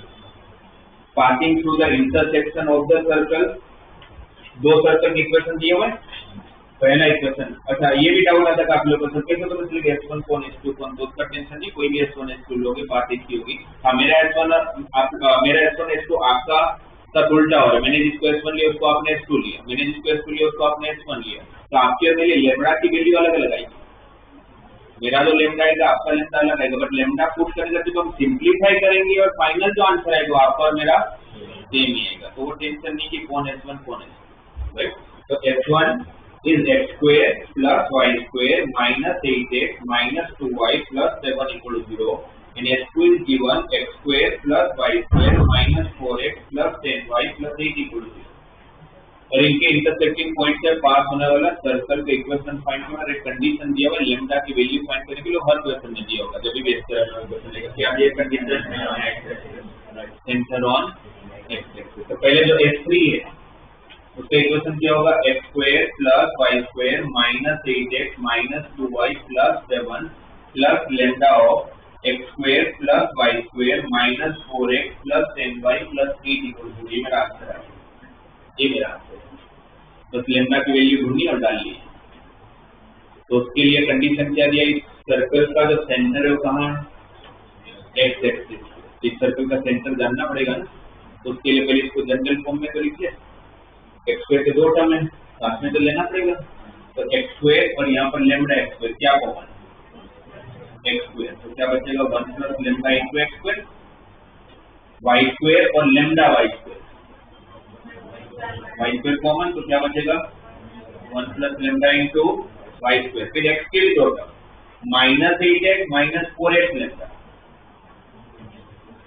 passing through the intersection of the circle। 2 circle के इक्वेशन दिए हुए। पहला इक्वेशन, अच्छा ये भी डाउट आता है आप लोगों को कैसे पता चलेगा S1 कौन S2 कौन? तो उसका टेंशन नहीं, कोई भी S1 S2 लोगे बात एक ही होगी। हाँ मेरा S1 S2 आपका सब उल्टा हो रहा है, मैंने जिसको S1 लिया उसको आपने S2 लिया, मैंने जिसको S2 लिया उसको आपने S1 लिया, तो आपके और मेरे लेमडा की वैल्यू अलग अलग आएगी। मेरा जो लेमडा आएगा आपका लेमडा अलग आएगा, बट लेमडा पुट करने से तो हम सिंप्लीफाई करेंगे और फाइनल जो आंसर आएगा आपका और मेरा सेम ही आएगा। तो वो टेंशन नहीं कि कौन S1 कौन S2, राइट? तो S1 is x square plus y square minus 8x minus 2y plus 7 equal to 0। and S2 is given x square plus y square minus 4x plus 10y plus 8 equal to 0। और इनके intersecting point से पास होने वाला circle का equation find करना और एक condition दिया हुआ लेम्डा की वैल्यू फाइंड करने के लिए हर क्वेश्चन में दिया होगा जब भी क्वेश्चन लेगा क्या ये condition centre on x axis. तो पहले जो S3 है उसका इक्वेशन क्या होगा x square plus y square minus 8x minus 2y plus 7 plus lambda of x square plus y square minus 4x plus 10y plus 8 equal to. ये मेरा answer है, ये मेरा आंसर है। तो लेम्डा की वैल्यू ढूंढी और डाल ली। तो उसके लिए कंडीशन क्या दिया, इस सर्कल का जो सेंटर है वो कहाँ है, एक्स एक्सिस। इस सर्कल का सेंटर जानना पड़ेगा ना, तो उसके लिए पहले इसको जनरल फॉर्म में तो लिखिए। एक्स स्क्वायर के दो टर्म है, साथ में तो लेना पड़ेगा। तो एक्स स्क्वायर और यहाँ पर लेम्डा एक्स स्क्वायर क्या कॉमन, एक्स स्क्वायर। तो क्या बचेगा 1 plus lambda into x square, y square और lambda y square, y square common तो क्या बचेगा 1 plus lambda into y square. फिर एक्स के लिए दो term minus 8x minus 4x lambda,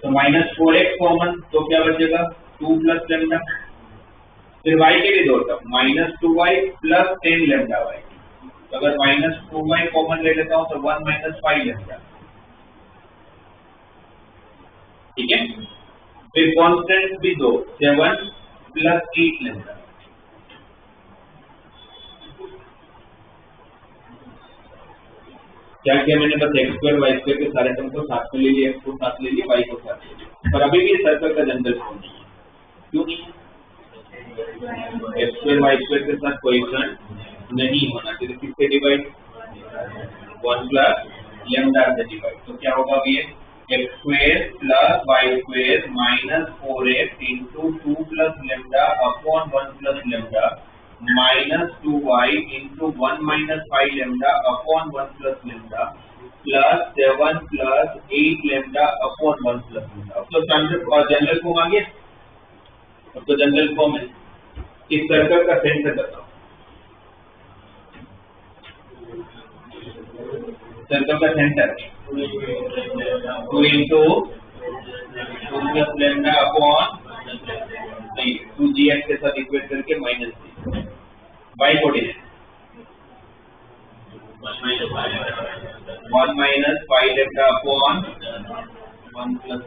तो माइनस 4x कॉमन तो क्या बचेगा 2 प्लस लेम्डा। फिर y के लिए दो term minus 2y plus 10 lambda y। तो अगर माइनस 2y कॉमन ले लेता हूं तो 1 माइनस 5 लेम्डा, ठीक है। फिर कांस्टेंट भी दो 7 प्लस 8 लेम्डा। क्या किया मैंने, बस एक्स स्क्वायर वाई स्क्वायर के सारे टर्म को साथ में ले लिया, एक्स को साथ ले लिया, वाई को साथ ले लिया। पर अभी भी सर्कल का जनरल फॉर्म नहीं है, क्यों नहीं है, एक्स स्क्वायर वाई स्क्वायर के साथ कोएफिशिएंट नहीं होना चाहिए। किससे डिवाइड 1 प्लस लेम्डा से डिवाइड। तो क्या होगा अभी ये x square plus y square minus 4x into 2 plus lambda upon 1 plus lambda minus 2y into 1 minus 5 lambda upon 1 plus lambda plus 7 plus 8 lambda upon 1 plus lambda. अब तो general form आ गया, अब तो जनरल फॉर्म है। इस circle का centre बताओ, circle का centre 2 into 2 plus lambda upon 2gx के साथ इक्वेट करके माइनस दी। Y coordinate 1 minus 5 lambda upon 1 plus.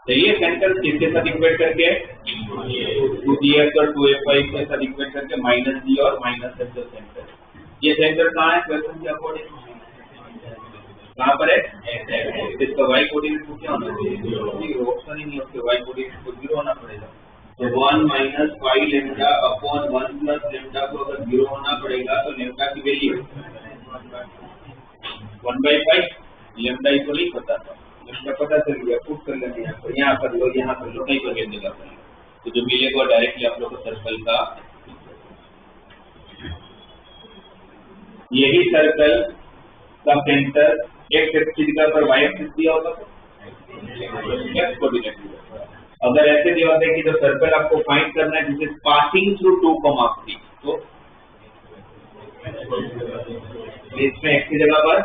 सही है, सेंटर किसके साथ इक्वेट करके 2gx और 2fy के साथ इक्वेट करके माइनस दी और माइनस है जो सेंटर। ये सेंटर कहाँ है क्वेश्चन के अकॉर्डिंग, कहाँ पर है, इसका वाई कोऑर्डिनेट को क्या होना चाहिए, ऑप्शन ही नहीं, उसके वाई कोऑर्डिनेट को 0 होना पड़ेगा। तो 1 minus 5 lambda upon 1 plus lambda को अगर 0 होना पड़ेगा तो लेम्डा की वैल्यू 1/5 लेम्डा ही तो नहीं पता था, लेम्डा पता चल गया, पुट कर लेंगे यहाँ कर लो, यहाँ कर लो, कहीं पर भी जगह कर लो, तो जो मिलेगा डायरेक्टली आप लोग को सर्कल का, यही सर्कल का सेंटर एक्स एक्सिस का पर वाई एक्सिस दिया होगा तो एक्स कोऑर्डिनेट दिया। अगर ऐसे दिया होता है कि जो सर्कल आपको फाइंड करना है जिसे पासिंग थ्रू 2,3, तो इसमें एक्स की जगह पर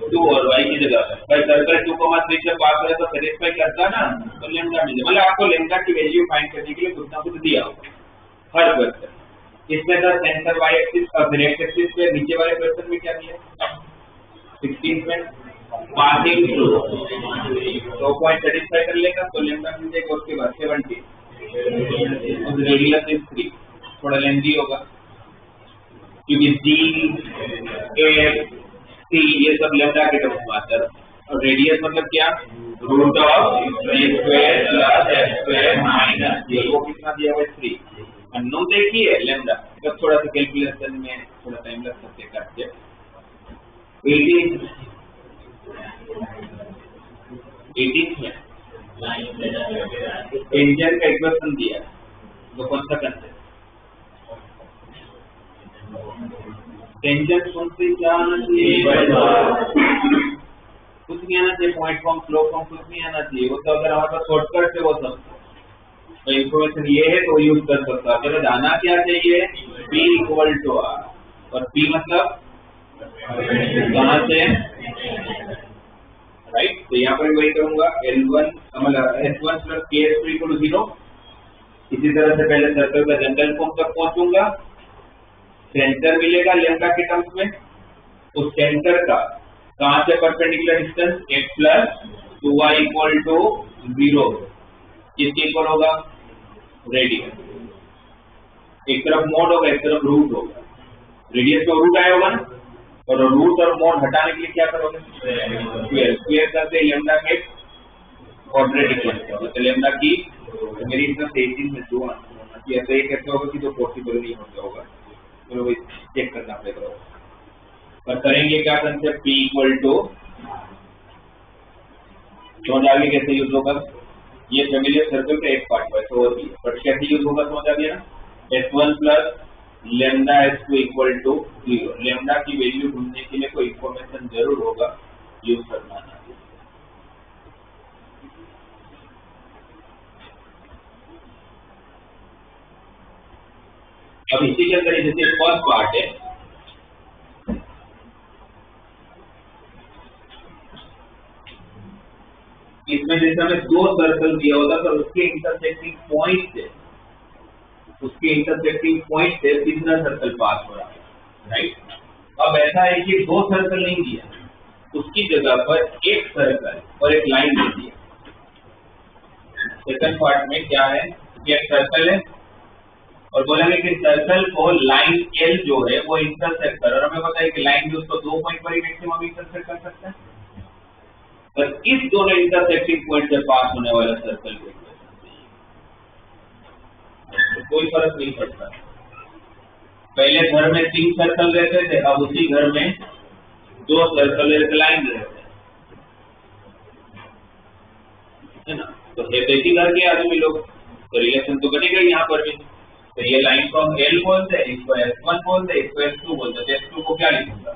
2 और वाई की जगह पर भाई सर्कल 2,3 से पास हो तो सेटिस्फाई करता ना, तो लेम्डा मिल जाए। मतलब आपको लेम्डा की वैल्यू फाइंड करने के लिए कुछ ना कुछ दिया होगा हर क्वेश्चन। इसमें था सेंटर वाई एक्सिस और फिर एक्स एक्सिस पे नीचे वाले क्वेश्चन में क्या दिया 16 में पासिंग थ्रू, तो पॉइंट सेटिस्फाई कर लेगा तो लेम्डा मिल जाएगा। उसके बाद 70 और रेडियस इज 3, थोड़ा लेंथी होगा क्योंकि डी ए सी ये सब लेम्डा के टर्म्स में आता है। और रेडियस मतलब क्या, root of a square plus f square minus d, वो कितना दिया हुआ है 3। अननोन देखिए लेम्डा, जब थोड़ा सा कैलकुलेशन में थोड़ा टाइम लग सकते करते 18 में टेंजेंट का इक्वेशन दिया है, वो कौन सा कंसेप्ट, टेंजेंट सुनते क्या आना चाहिए, कुछ नहीं आना चाहिए, पॉइंट फॉर्म फ्लो फॉर्म कुछ नहीं आना चाहिए। वो तो अगर हमारे पास शॉर्टकट है वो सब तो इंफॉर्मेशन ये है तो यूज कर सकता है। चलो जाना क्या चाहिए P = R, और P मतलब कहाँ से राइट। तो यहाँ पर वही करूंगा L1 मतलब S1 plus KS2 equal to 0। इसी तरह से पहले सर्कल का जनरल फॉर्म तक पहुंचूंगा, सेंटर मिलेगा लेम्डा के टर्म्स में, उस सेंटर का कहां से perpendicular distance x plus 2y equal to 0 किसके इक्वल होगा, रेडियस। एक तरफ मोड होगा एक तरफ रूट होगा, रेडियस तो रूट आया होगा ना, और रूट और मोड हटाने के लिए क्या करोगे, स्क्वायर। स्क्वायर करते लेम्डा के क्वाड्रेटिक बनता है, तो लेम्डा की तो मेरी इसमें 33 में 2 होना चाहिए। ऐसा ये कैसे होगा कि जो पॉसिबल नहीं होगा, चलो भाई चेक करना पड़ेगा। पर करेंगे क्या कंसेप्ट, P इक्वल टू समझ आगे कैसे यूज होगा, ये फेमिलियर सर्कल का एक पार्ट है तो होती है, बट कैसे यूज होगा समझ आ गया ना। S1 plus lambda S2 equal to 0। Lambda की वैल्यू ढूंढने के लिए कोई इंफॉर्मेशन जरूर होगा, यूज करना है। अब इसी के अंदर जैसे फर्स्ट पार्ट है, इसमें जैसे हमें 2 सर्कल दिया होता तो उसके इंटरसेक्टिंग पॉइंट से कितना सर्कल पास हो रहा है, राइट। अब ऐसा है कि 2 सर्कल नहीं दिया, उसकी जगह पर एक सर्कल और एक लाइन दे दिया। सेकंड पार्ट में क्या है कि एक सर्कल है और बोलेंगे कि सर्कल को लाइन L जो है वो इंटरसेक्ट कर, और हमें पता है कि लाइन भी उसको 2 पॉइंट पर ही मैक्सिमम इंटरसेक्ट कर सकता है। पर इस दोनों इंटरसेक्टिंग पॉइंट से पास होने वाला सर्कल को तो कोई फर्क नहीं पड़ता। पहले घर में 3 सर्कल रहते थे, अब उसी घर में 2 सर्कल एक लाइन रहते हैं, है ना। तो एक ही घर के आदमी लोग, तो रिलेशन तो बनेगा यहाँ पर भी। तो ये लाइन को हम L बोलते हैं, इसको S1 बोलते हैं, इसको S2 बोलते हैं। S2 को क्या लिखूंगा,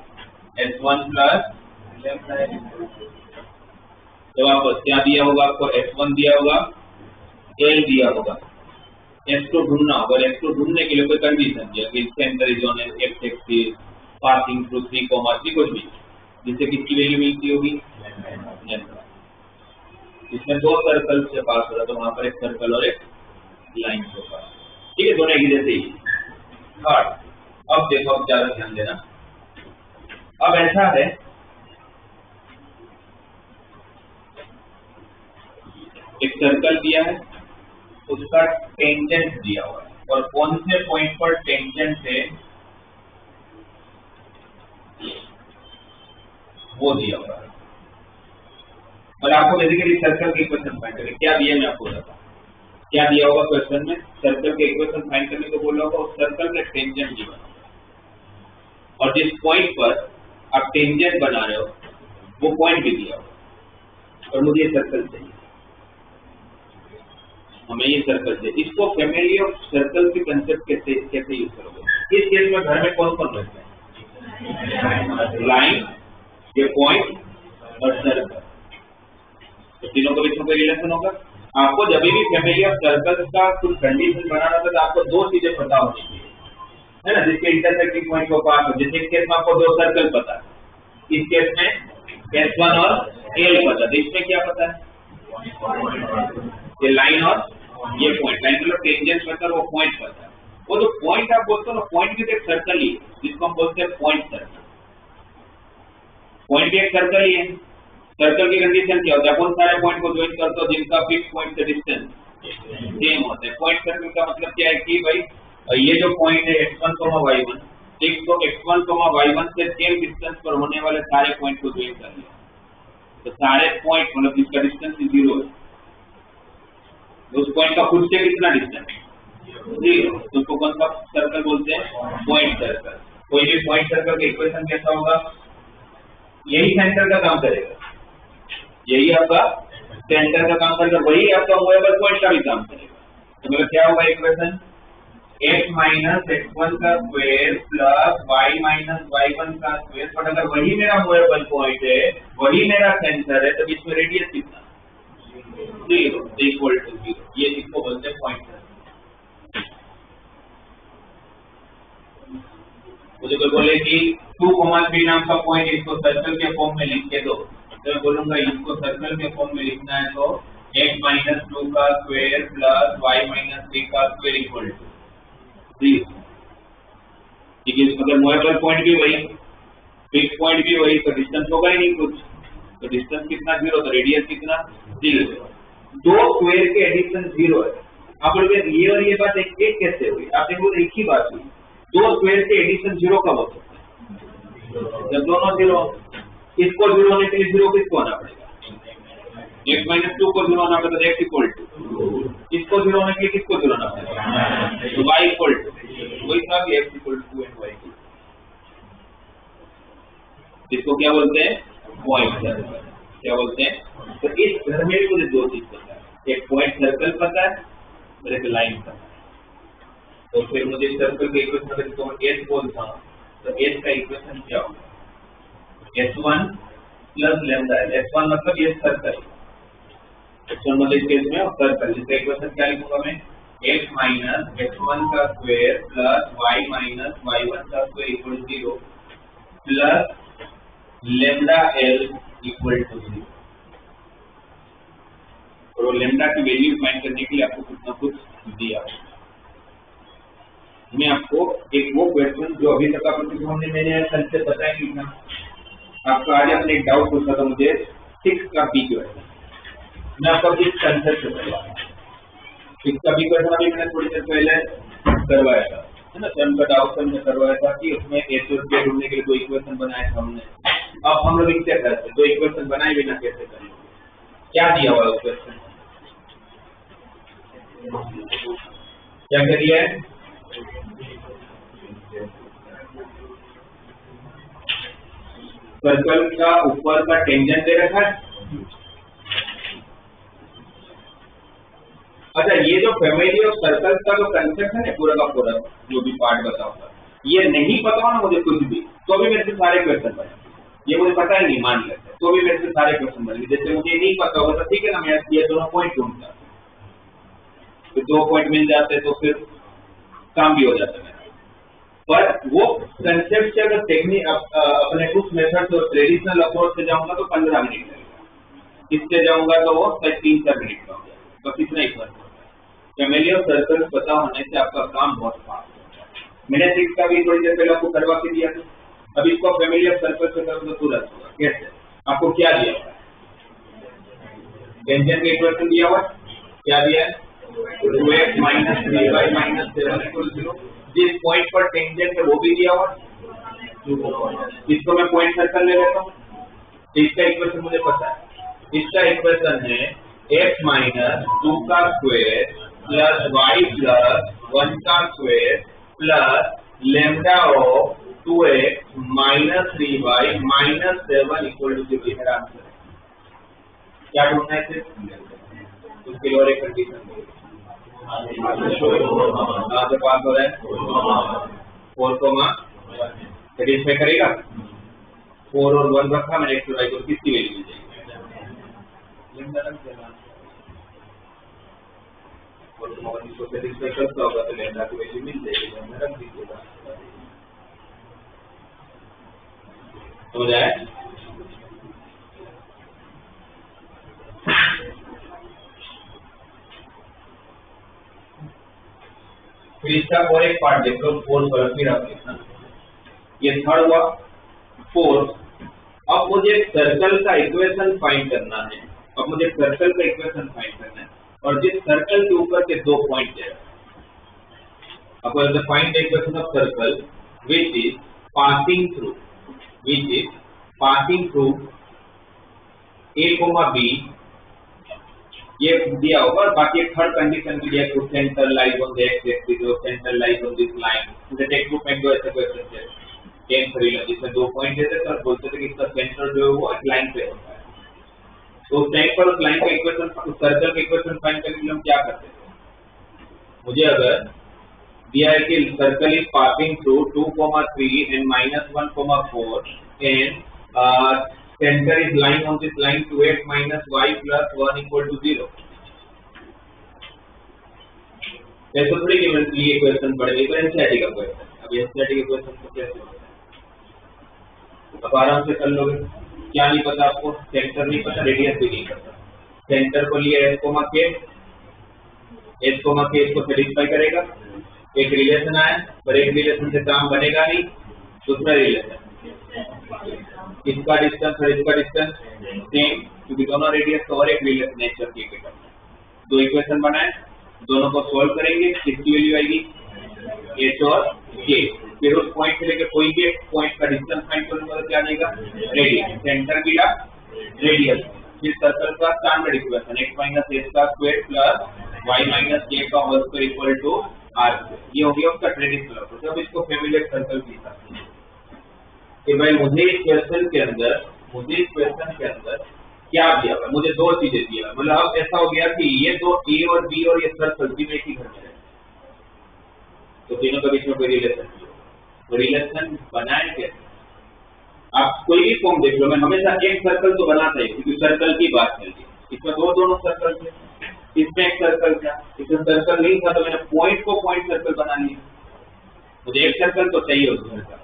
S1 प्लस जब आपको क्या दिया होगा, आपको S1 दिया होगा, L दिया होगा, S2 ढूंढना होगा। S2 ढूंढने के लिए कोई कंडीशन दिया कि centre is on x axis passing through 3,3 कुछ भी, जिससे किसकी वैल्यू मिलती होगी, इसमें 2 सर्कल से पास हो रहा तो वहां पर एक सर्कल और एक लाइन से पास, ठीक है, दोनों एक जैसे ही। थर्ड, अब देखो, अब ज्यादा ध्यान देना। अब ऐसा है एक सर्कल दिया है, उसका टेंजेंट दिया हुआ है, और कौन से पॉइंट पर टेंजेंट है वो दिया हुआ है। और आपको बेसिकली सर्कल के इक्वेशन फाइंड करके क्या दिया, मैं आपको बताता हूं क्या दिया होगा क्वेश्चन में। सर्कल के इक्वेशन फाइंड करने को बोला होगा, उस सर्कल का टेंजेंट गिवन होगा, और जिस पॉइंट पर आप टेंजेंट बना रहे हो वो पॉइंट भी दिया होगा, और मुझे सर्कल चाहिए, हमें ये सर्कल से। इसको फैमिली ऑफ सर्कल के कंसेप्ट कैसे यूज करोगे। इस केस में घर में कौन कौन रहता है, लाइन, ये पॉइंट और सर्कल, तो तीनों के बीच में कोई रिलेशन होगा। आपको जब भी फैमिली ऑफ सर्कल का कुछ कंडीशन बनाना था तो आपको 2 चीजें पता होनी चाहिए, है ना, जिसके इंटरसेक्टिंग पॉइंट को पास हो। जैसे इस केस में आपको 2 सर्कल पता है, इस केस में S1 और L पता है, इसमें क्या पता है, ये लाइन और ये पॉइंट। लाइन मतलब टेंजेंट पता है, वो पॉइंट पता है। वो जो पॉइंट आप बोलते हो ना, पॉइंट भी एक सर्कल ही है, जिसको हम बोलते हैं पॉइंट सर्कल। पॉइंट भी एक सर्कल ही है। सर्कल की कंडीशन क्या होता है, कौन सारे पॉइंट को ज्वाइन करते हो जिनका फिक्स पॉइंट से डिस्टेंस सेम होता है। पॉइंट सर्कल का मतलब क्या है कि भाई ये जो पॉइंट है x1, y1, ठीक, तो x1, y1 से सेम डिस्टेंस पर होने वाले सारे पॉइंट को ज्वाइन कर लिया, तो सारे पॉइंट मतलब जिसका डिस्टेंस 0 है, उस पॉइंट का खुद से कितना डिस्टेंस, 0, तो उसको कौन सा सर्कल बोलते हैं, पॉइंट सर्कल। कोई भी पॉइंट सर्कल का इक्वेशन कैसा होगा, यही सेंटर का काम करेगा, यही आपका सेंटर का काम करेगा, वही आपका मूवेबल पॉइंट का भी काम करेगा। तो मतलब क्या होगा इक्वेशन, x माइनस x1 का square plus y minus y1 का स्क्वायर। पर अगर वही मेरा मूवेबल पॉइंट है, वही मेरा सेंटर है, तो इसमें रेडियस कितना, 0 इक्वल टू 0। ये इसको बोलते हैं पॉइंट सर्कल। मुझे कोई बोले कि 2,3 नाम का पॉइंट इसको सर्कल के फॉर्म में लिख के दो, तो मैं बोलूंगा इसको सर्कल के फॉर्म में लिखना है तो x माइनस 2 का स्क्वायर प्लस y माइनस 3 का स्क्वायर इक्वल टू 3। ठीक है, अगर मूवेबल पॉइंट भी वही, फिक्स पॉइंट भी वही, तो डिस्टेंस होगा ही नहीं कुछ, तो डिस्टेंस कितना 0, तो रेडियस कितना 0। दो स्क्वायर के एडिशन 0 है। आप लोग ये और ये बात एक कैसे हुई? आप देखो एक ही बात हुई, दो स्क्वायर के एडिशन 0 कब हो सकता है? जब दोनों 0। इसको 0 होने के लिए 0 किसको होना पड़ेगा? x माइनस 2 को 0 होना पड़ेगा, तो x इक्वल टू, इसको 0 होने के लिए किसको 0 होना पड़ेगा? तो y इक्वल टू, वही था कि x equal to and y equal. इसको क्या बोलते हैं? Point circle. क्या बोलते हैं? तो इस घर में मुझे दो चीज पता है, एक पॉइंट सर्कल पता है और एक लाइन पता है। तो फिर मुझे सर्कल के इक्वेशन अगर इसको मैं s बोलता हूँ, तो s का इक्वेशन क्या होगा? s1 प्लस लैम्डा है। s1 मतलब ये सर्कल, s1 मतलब इस केस में सर्कल, इसका इक्वेशन क्या लिखूंगा मैं? x माइनस x1 का square plus y minus y1 का square equal 0 plus lambda l equal to 0। और लैम्डा की वैल्यू फाइंड करने के लिए आपको कुछ ना कुछ दिया। मैं आपको एक वो क्वेश्चन जो अभी तक आपको हमने मैंने कंसेप्ट बताया नहीं था, आपका आज आपने एक डाउट पूछा था मुझे 6 का बी क्वेश्चन, मैं आपको इस कंसेप्ट से करवाया। 6 का बी क्वेश्चन अभी मैंने थोड़ी देर पहले करवाया था, है ना? सम का डाउट हमने करवाया था कि उसमें एस और के ढूंढने के लिए दो इक्वेशन बनाए थे हमने। अब हम लोग इससे करते हैं, दो इक्वेशन बनाए बिना कैसे करेंगे? क्या दिया हुआ है उस क्वेश्चन? क्या करिए? सर्कल का ऊपर का टेंजेंट दे रखा है। अच्छा, ये जो फैमिली ऑफ सर्कल का जो कंसेप्ट है ना, पूरा का पूरा जो भी पार्ट बताऊंगा, ये नहीं पता हो ना मुझे कुछ भी, तो भी मेरे से सारे क्वेश्चन बने। ये मुझे पता ही नहीं मान लेते, तो भी मेरे से सारे क्वेश्चन बनेंगे। जैसे मुझे नहीं पता होगा तो ठीक है ना, मैं ये दोनों पॉइंट ढूंढता, तो 2 पॉइंट मिल जाते तो फिर काम भी हो जाता है। पर वो कंसेप्ट से अगर टेक्निक अपने कुछ मेथड और ट्रेडिशनल अप्रोच से जाऊंगा तो 15 मिनट लगेगा, इससे जाऊंगा तो वो 3-4 मिनट का हो जाएगा, बस इतना ही फर्क होता है। फैमिली ऑफ सर्कल पता होने से आपका काम बहुत फास्ट होता है। मैंने 6 का भी थोड़ी देर पहले आपको करवा के दिया था, अब इसको फैमिली ऑफ सर्कल से करूँ तो तुरंत होगा। कैसे? आपको क्या दिया हुआ है? टेंजेंट का इक्वेशन दिया हुआ है, क्या दिया है? 2x minus 3y minus 7 equal 0। जिस पॉइंट पर टेंजेंट है वो भी दिया हुआ, इसको मैं पॉइंट सर्कल ले लेता हूँ। इसका इक्वेशन मुझे पता है, इसका इक्वेशन है x माइनस 2 का स्क्वायर प्लस y प्लस 1 का square plus lambda of 2x minus 3y minus 7 equal to 0। मेरा आंसर है। क्या ढूंढना है फिर? उसके लिए और एक कंडीशन कहाँ से पास हो रहा है? 4, सेटिस्फाई करेगा। 4 और 1 रखा मैंने, x और y को किसकी वैल्यू मिल जाएगी? इसको सेटिस्फाई करता होगा तो लैम्डा की वैल्यू मिल जाएगी, लैम्डा रख दीजिएगा। हो जाए फिर इसका और एक पार्ट देख लो, 4 पर फिर आप देखना, ये थर्ड हुआ 4। अब मुझे सर्कल का इक्वेशन फाइंड करना है, अब मुझे सर्कल का इक्वेशन फाइंड करना है, और जिस सर्कल के ऊपर के 2 पॉइंट है, अब find the equation of circle which is passing through a, b, ये दिया होगा। और बाकी एक थर्ड कंडीशन भी दिया, to centre lies on the x axis, centre lies on this line. जैसे टेक्स्ट बुक में दो ऐसे क्वेश्चन है, 10 थ्रिलर, जिसमें 2 पॉइंट देते थे और बोलते थे कि इसका सेंटर जो है वो एक लाइन पे होता है। तो उस टाइम पर उस लाइन का इक्वेशन, उस सर्कल का इक्वेशन फाइंड करने के लिए हम क्या करते थे? मुझे अगर दिया है कि circle is passing through 2, 3 and -1, 4 and center is lying on this line 2x minus y plus 1 equal to 0। ऐसा थोड़ी कि मैं ये क्वेश्चन पढ़ेंगे, तो एनसीईआरटी का क्वेश्चन। अब एनसीईआरटी के क्वेश्चन को कैसे होता है? अब आराम से कर लोगे। क्या नहीं पता आपको? सेंटर नहीं पता, रेडियस भी नहीं पता। सेंटर को लिए एस कोमा के इसको सेटिस्फाई करेगा। एक रिलेशन आया, पर एक रिलेशन से काम बनेगा नहीं। दूसरा रिलेशन, इसका डिस्टेंस और इसका डिस्टेंस सेम, क्योंकि दोनों रेडियस का और एक रिलेशन नेचर के टर्म में। दो इक्वेशन बनाए, दोनों को सॉल्व करेंगे। किसकी वैल्यू आएगी? एच और के। फिर उस पॉइंट से लेकर कोई भी एक पॉइंट का डिस्टेंस फाइंड करने में क्या देगा? रेडियस। सेंटर मिला, रेडियस। फिर सर्कल का standard equation x minus a का square plus y minus k का whole square equal to r। ये हो गया उसका ट्रेडिशनल अप्रोच। अब इसको फैमिलियर सर्कल की साथ कि भाई मुझे इस क्वेश्चन के अंदर क्या दिया हुआ? मुझे दो चीजें दिया हुआ। मतलब अब ऐसा हो गया कि ये दो a और b और ये सर्कल तीनों एक ही घर में रहते, तो तीनों के बीच में कोई रिलेशन नहीं हो। रिलेशन बनाए कैसे? आप कोई भी फॉर्म देख लो, मैं हमेशा एक सर्कल तो बनाता ही, क्योंकि सर्कल की बात चल रही है। इसमें दोनों सर्कल थे, इसमें एक सर्कल था, इसमें सर्कल नहीं था, तो मैंने पॉइंट को पॉइंट सर्कल बना लिया। मुझे एक सर्कल तो चाहिए उस घर का।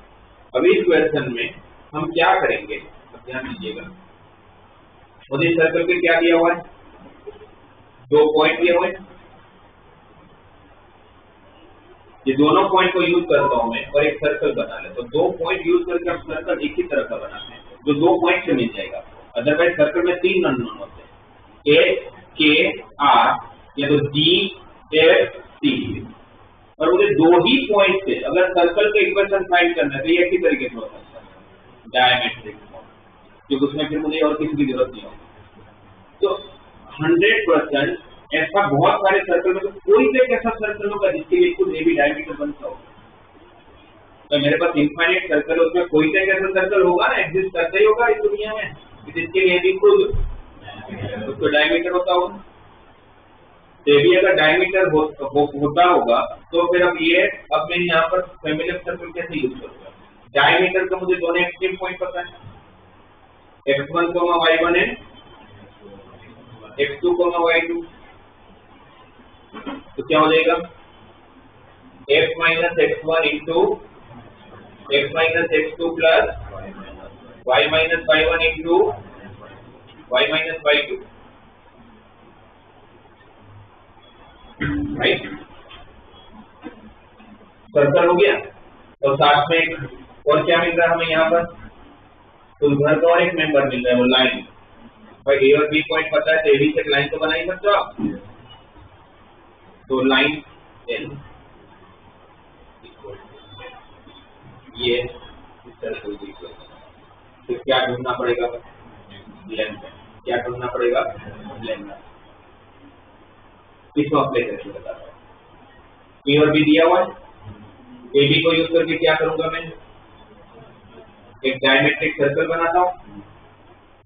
अभी इस क्वेश्चन में हम क्या करेंगे, ध्यान दीजिएगा। मुझे सर्कल पे क्या दिया हुआ है? दो पॉइंट दिए हुए। ये दोनों पॉइंट को यूज करता हूं मैं और एक सर्कल बना ले। तो दो पॉइंट यूज करके हम सर्कल एक ही तरह का बनाते हैं, जो दो पॉइंट से मिल जाएगा। अदरवाइज सर्कल में तीन अननोन होते हैं, ए के आर या तो डी एफ सी। और मुझे दो ही पॉइंट से अगर सर्कल का इक्वेशन फाइंड करना है तो ये एक ही तरीके से हो सकता है, डायमेट्रिक, क्योंकि उसमें फिर मुझे और किसी की जरूरत नहीं होगी। तो 100% ऐसा बहुत सारे सर्कल में, तो कोई से एक ऐसा सर्कल होगा जिसके लिए कुछ ए बी डायमीटर बनता होगा। तो मेरे पास इनफाइनाइट सर्कल, उसमें कोई से एक ऐसा सर्कल होगा ना, एग्जिस्ट करता ही होगा इस दुनिया में, जिसके लिए भी खुद उसको डायमीटर होता होगा। तो ये भी अगर डायमीटर होता होगा तो फिर अब मैं यहाँ पर फैमिलियर सर्कल कैसे यूज करूंगा? डायमीटर का मुझे दोनों एक्सट्रीम पॉइंट पता है, x1, y1 है, x2, y2। तो क्या हो जाएगा? x minus x1 into x minus x2 plus y minus y1 into y minus y2, right? Circle हो गया। और साथ में एक और क्या मिल रहा है हमें यहाँ पर? तो घर का और एक मेंबर मिल रहा है, वो लाइन। भाई ए और बी पॉइंट पता है, तो ए बी से लाइन तो बना ही सकते हो आप। तो लाइन एल ये सर्कल की तो क्या ढूंढना पड़ेगा? लेंथ। क्या ढूंढना पड़ेगा? लेंथ। इसको अप्लाई करके बता रहा हूँ। ए और बी दिया हुआ है, ए बी को यूज करके क्या करूंगा मैं? एक डायमेट्रिक सर्कल बनाता हूँ।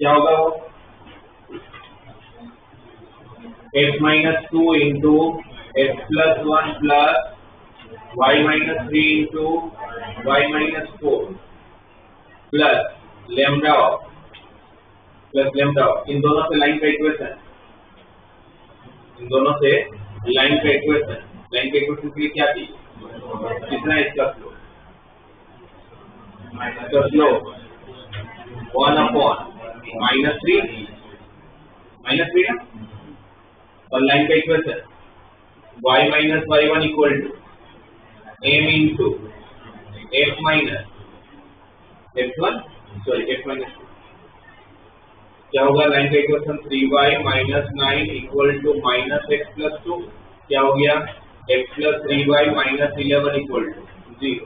क्या होगा वो? x minus 2 into x plus 1 plus y minus 3 into y minus 4 plus lambda इन दोनों से लाइन का इक्वेशन, लाइन का इक्वेशन के लिए क्या चाहिए? कितना इसका स्लोप? तो स्लोप 1/-3 ना। और लाइन का equation y minus y1 equal to m into x minus x1 x minus 2। क्या होगा लाइन का equation? 3y minus 9 equal to minus x plus 2। क्या हो गया? x plus 3y minus 11 equal to 0।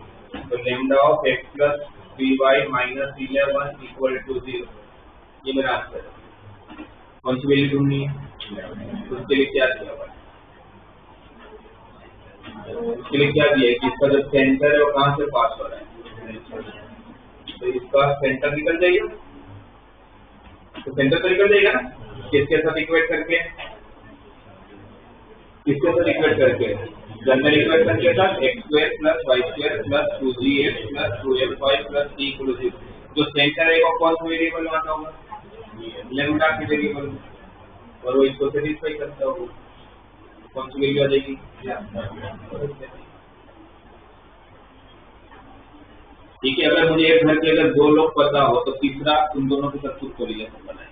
तो lambda of x plus 3y minus 11 equal to 0। ये मेरा answer है। कौन सी वैल्यू ढूंढनी है? उसके लिए क्या दिया हुआ है? उसके लिए क्या दिया है कि इसका जो सेंटर है वो कहाँ से पास हो रहा है? तो इसका सेंटर निकल जाएगा, तो सेंटर तो निकल जाएगा ना। किसके साथ इक्वेट करके? जनरल इक्वेशन के साथ x² plus y² plus 2gx plus 2f5 plus c equal to 0। जो सेंटर है वो कौन सा वेरिएबल आता होगा? लेमडा के वेरिएबल, और वो इसको सेटिस्फाई करता होगा। कौन सी वैल्यू आ जाएगी? ठीक है, अगर मुझे एक घर के अगर 2 लोग पता हो तो तीसरा उन दोनों के साथ खुद को रिलेशन बनाए।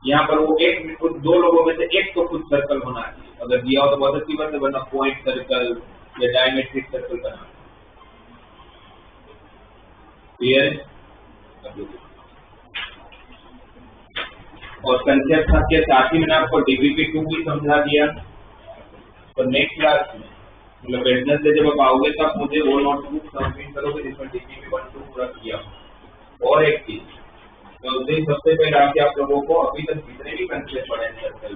यहाँ पर वो एक 2 लोगों में से एक तो खुद सर्कल होना चाहिए, अगर दिया हो तो बहुत अच्छी बात है, वरना पॉइंट सर्कल या डायमेट्रिक सर्कल बना। क्लियर? और कंसेप्ट के साथ ही मैंने आपको DBP2 भी समझा दिया। तो नेक्स्ट क्लास में मतलब बिजनेस से जब आप आओगे तब मुझे वो नोटबुक सबमिट करोगे जिसमें DBP1-2 पूरा किया। और एक चीज, तो उस दिन सबसे पहले आके आप लोगों को अभी तक जितने भी कंसेप्ट पढ़े हैं सर्कल